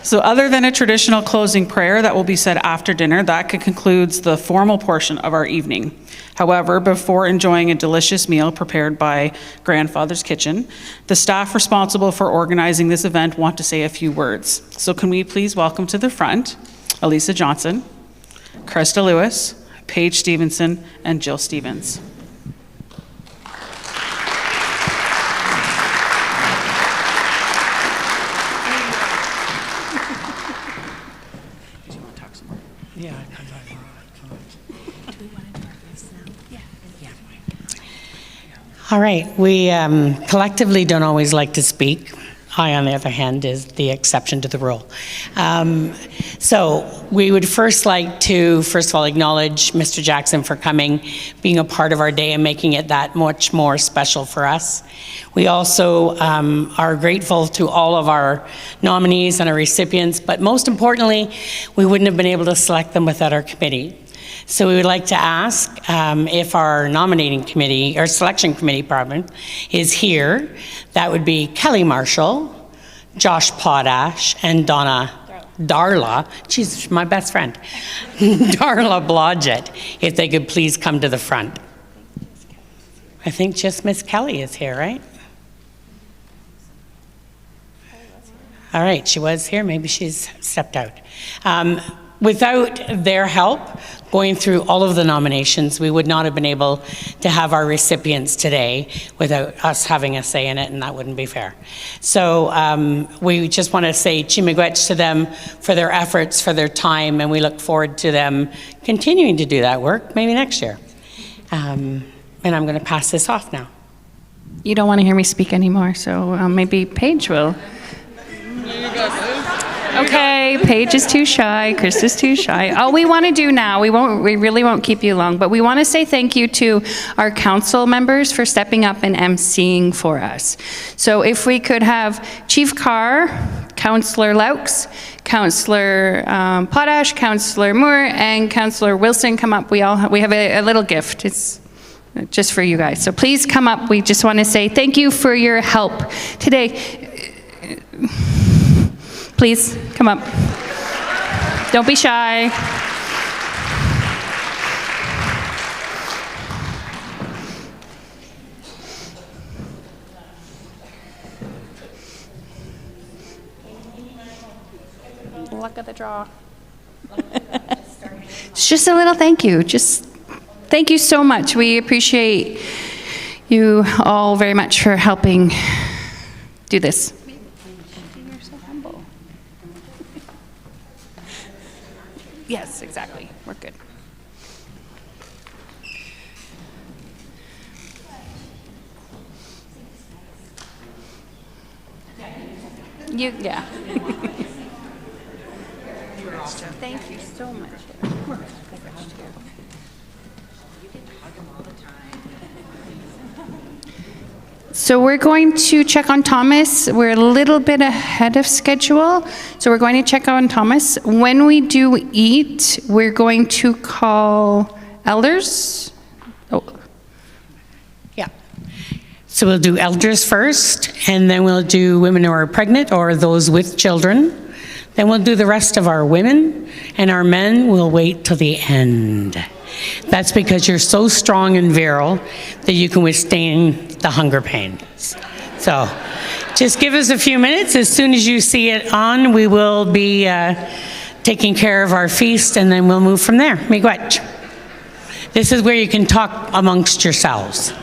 S19: So other than a traditional closing prayer that will be said after dinner, that concludes the formal portion of our evening. However, before enjoying a delicious meal prepared by Grandfather's Kitchen, the staff responsible for organizing this event want to say a few words. So can we please welcome to the front Elisa Johnson, Krista Lewis, Paige Stevenson, and Jill Stevens.
S1: All right, we collectively don't always like to speak, I, on the other hand, is the exception to the rule. So we would first like to, first of all, acknowledge Mr. Jackson for coming, being a part of our day and making it that much more special for us. We also are grateful to all of our nominees and our recipients, but most importantly, we wouldn't have been able to select them without our committee. So we would like to ask if our nominating committee, or selection committee, pardon, is here. That would be Kelly Marshall, Josh Potash, and Darla, she's my best friend, Darla Blodgett, if they could please come to the front. I think just Miss Kelly is here, right? All right, she was here, maybe she's stepped out. Without their help, going through all of the nominations, we would not have been able to have our recipients today without us having a say in it, and that wouldn't be fair. So we just want to say Chimigwech to them for their efforts, for their time, and we look forward to them continuing to do that work, maybe next year. And I'm going to pass this off now.
S12: You don't want to hear me speak anymore, so maybe Paige will. Okay, Paige is too shy, Chris is too shy. All we want to do now, we really won't keep you long, but we want to say thank you to our council members for stepping up and emceeing for us. So if we could have Chief Carr, Councillor Laux, Councillor Potash, Councillor Moore, and Councillor Wilson come up. We have a little gift. It's just for you guys. So please come up. We just want to say thank you for your help today. Please, come up. Don't be shy. Luck of the draw. It's just a little thank you. Just thank you so much. We appreciate you all very much for helping do this. Yes, exactly. We're good. Yeah. Thank you so much. So we're going to check on Thomas. We're a little bit ahead of schedule, so we're going to check on Thomas. When we do eat, we're going to call elders. Oh.
S1: Yeah. So we'll do elders first, and then we'll do women who are pregnant or those with children. Then we'll do the rest of our women, and our men will wait till the end. That's because you're so strong and virile that you can withstand the hunger pains. So just give us a few minutes. As soon as you see it on, we will be taking care of our feast, and then we'll move from there. Miigwech. This is where you can talk amongst yourselves.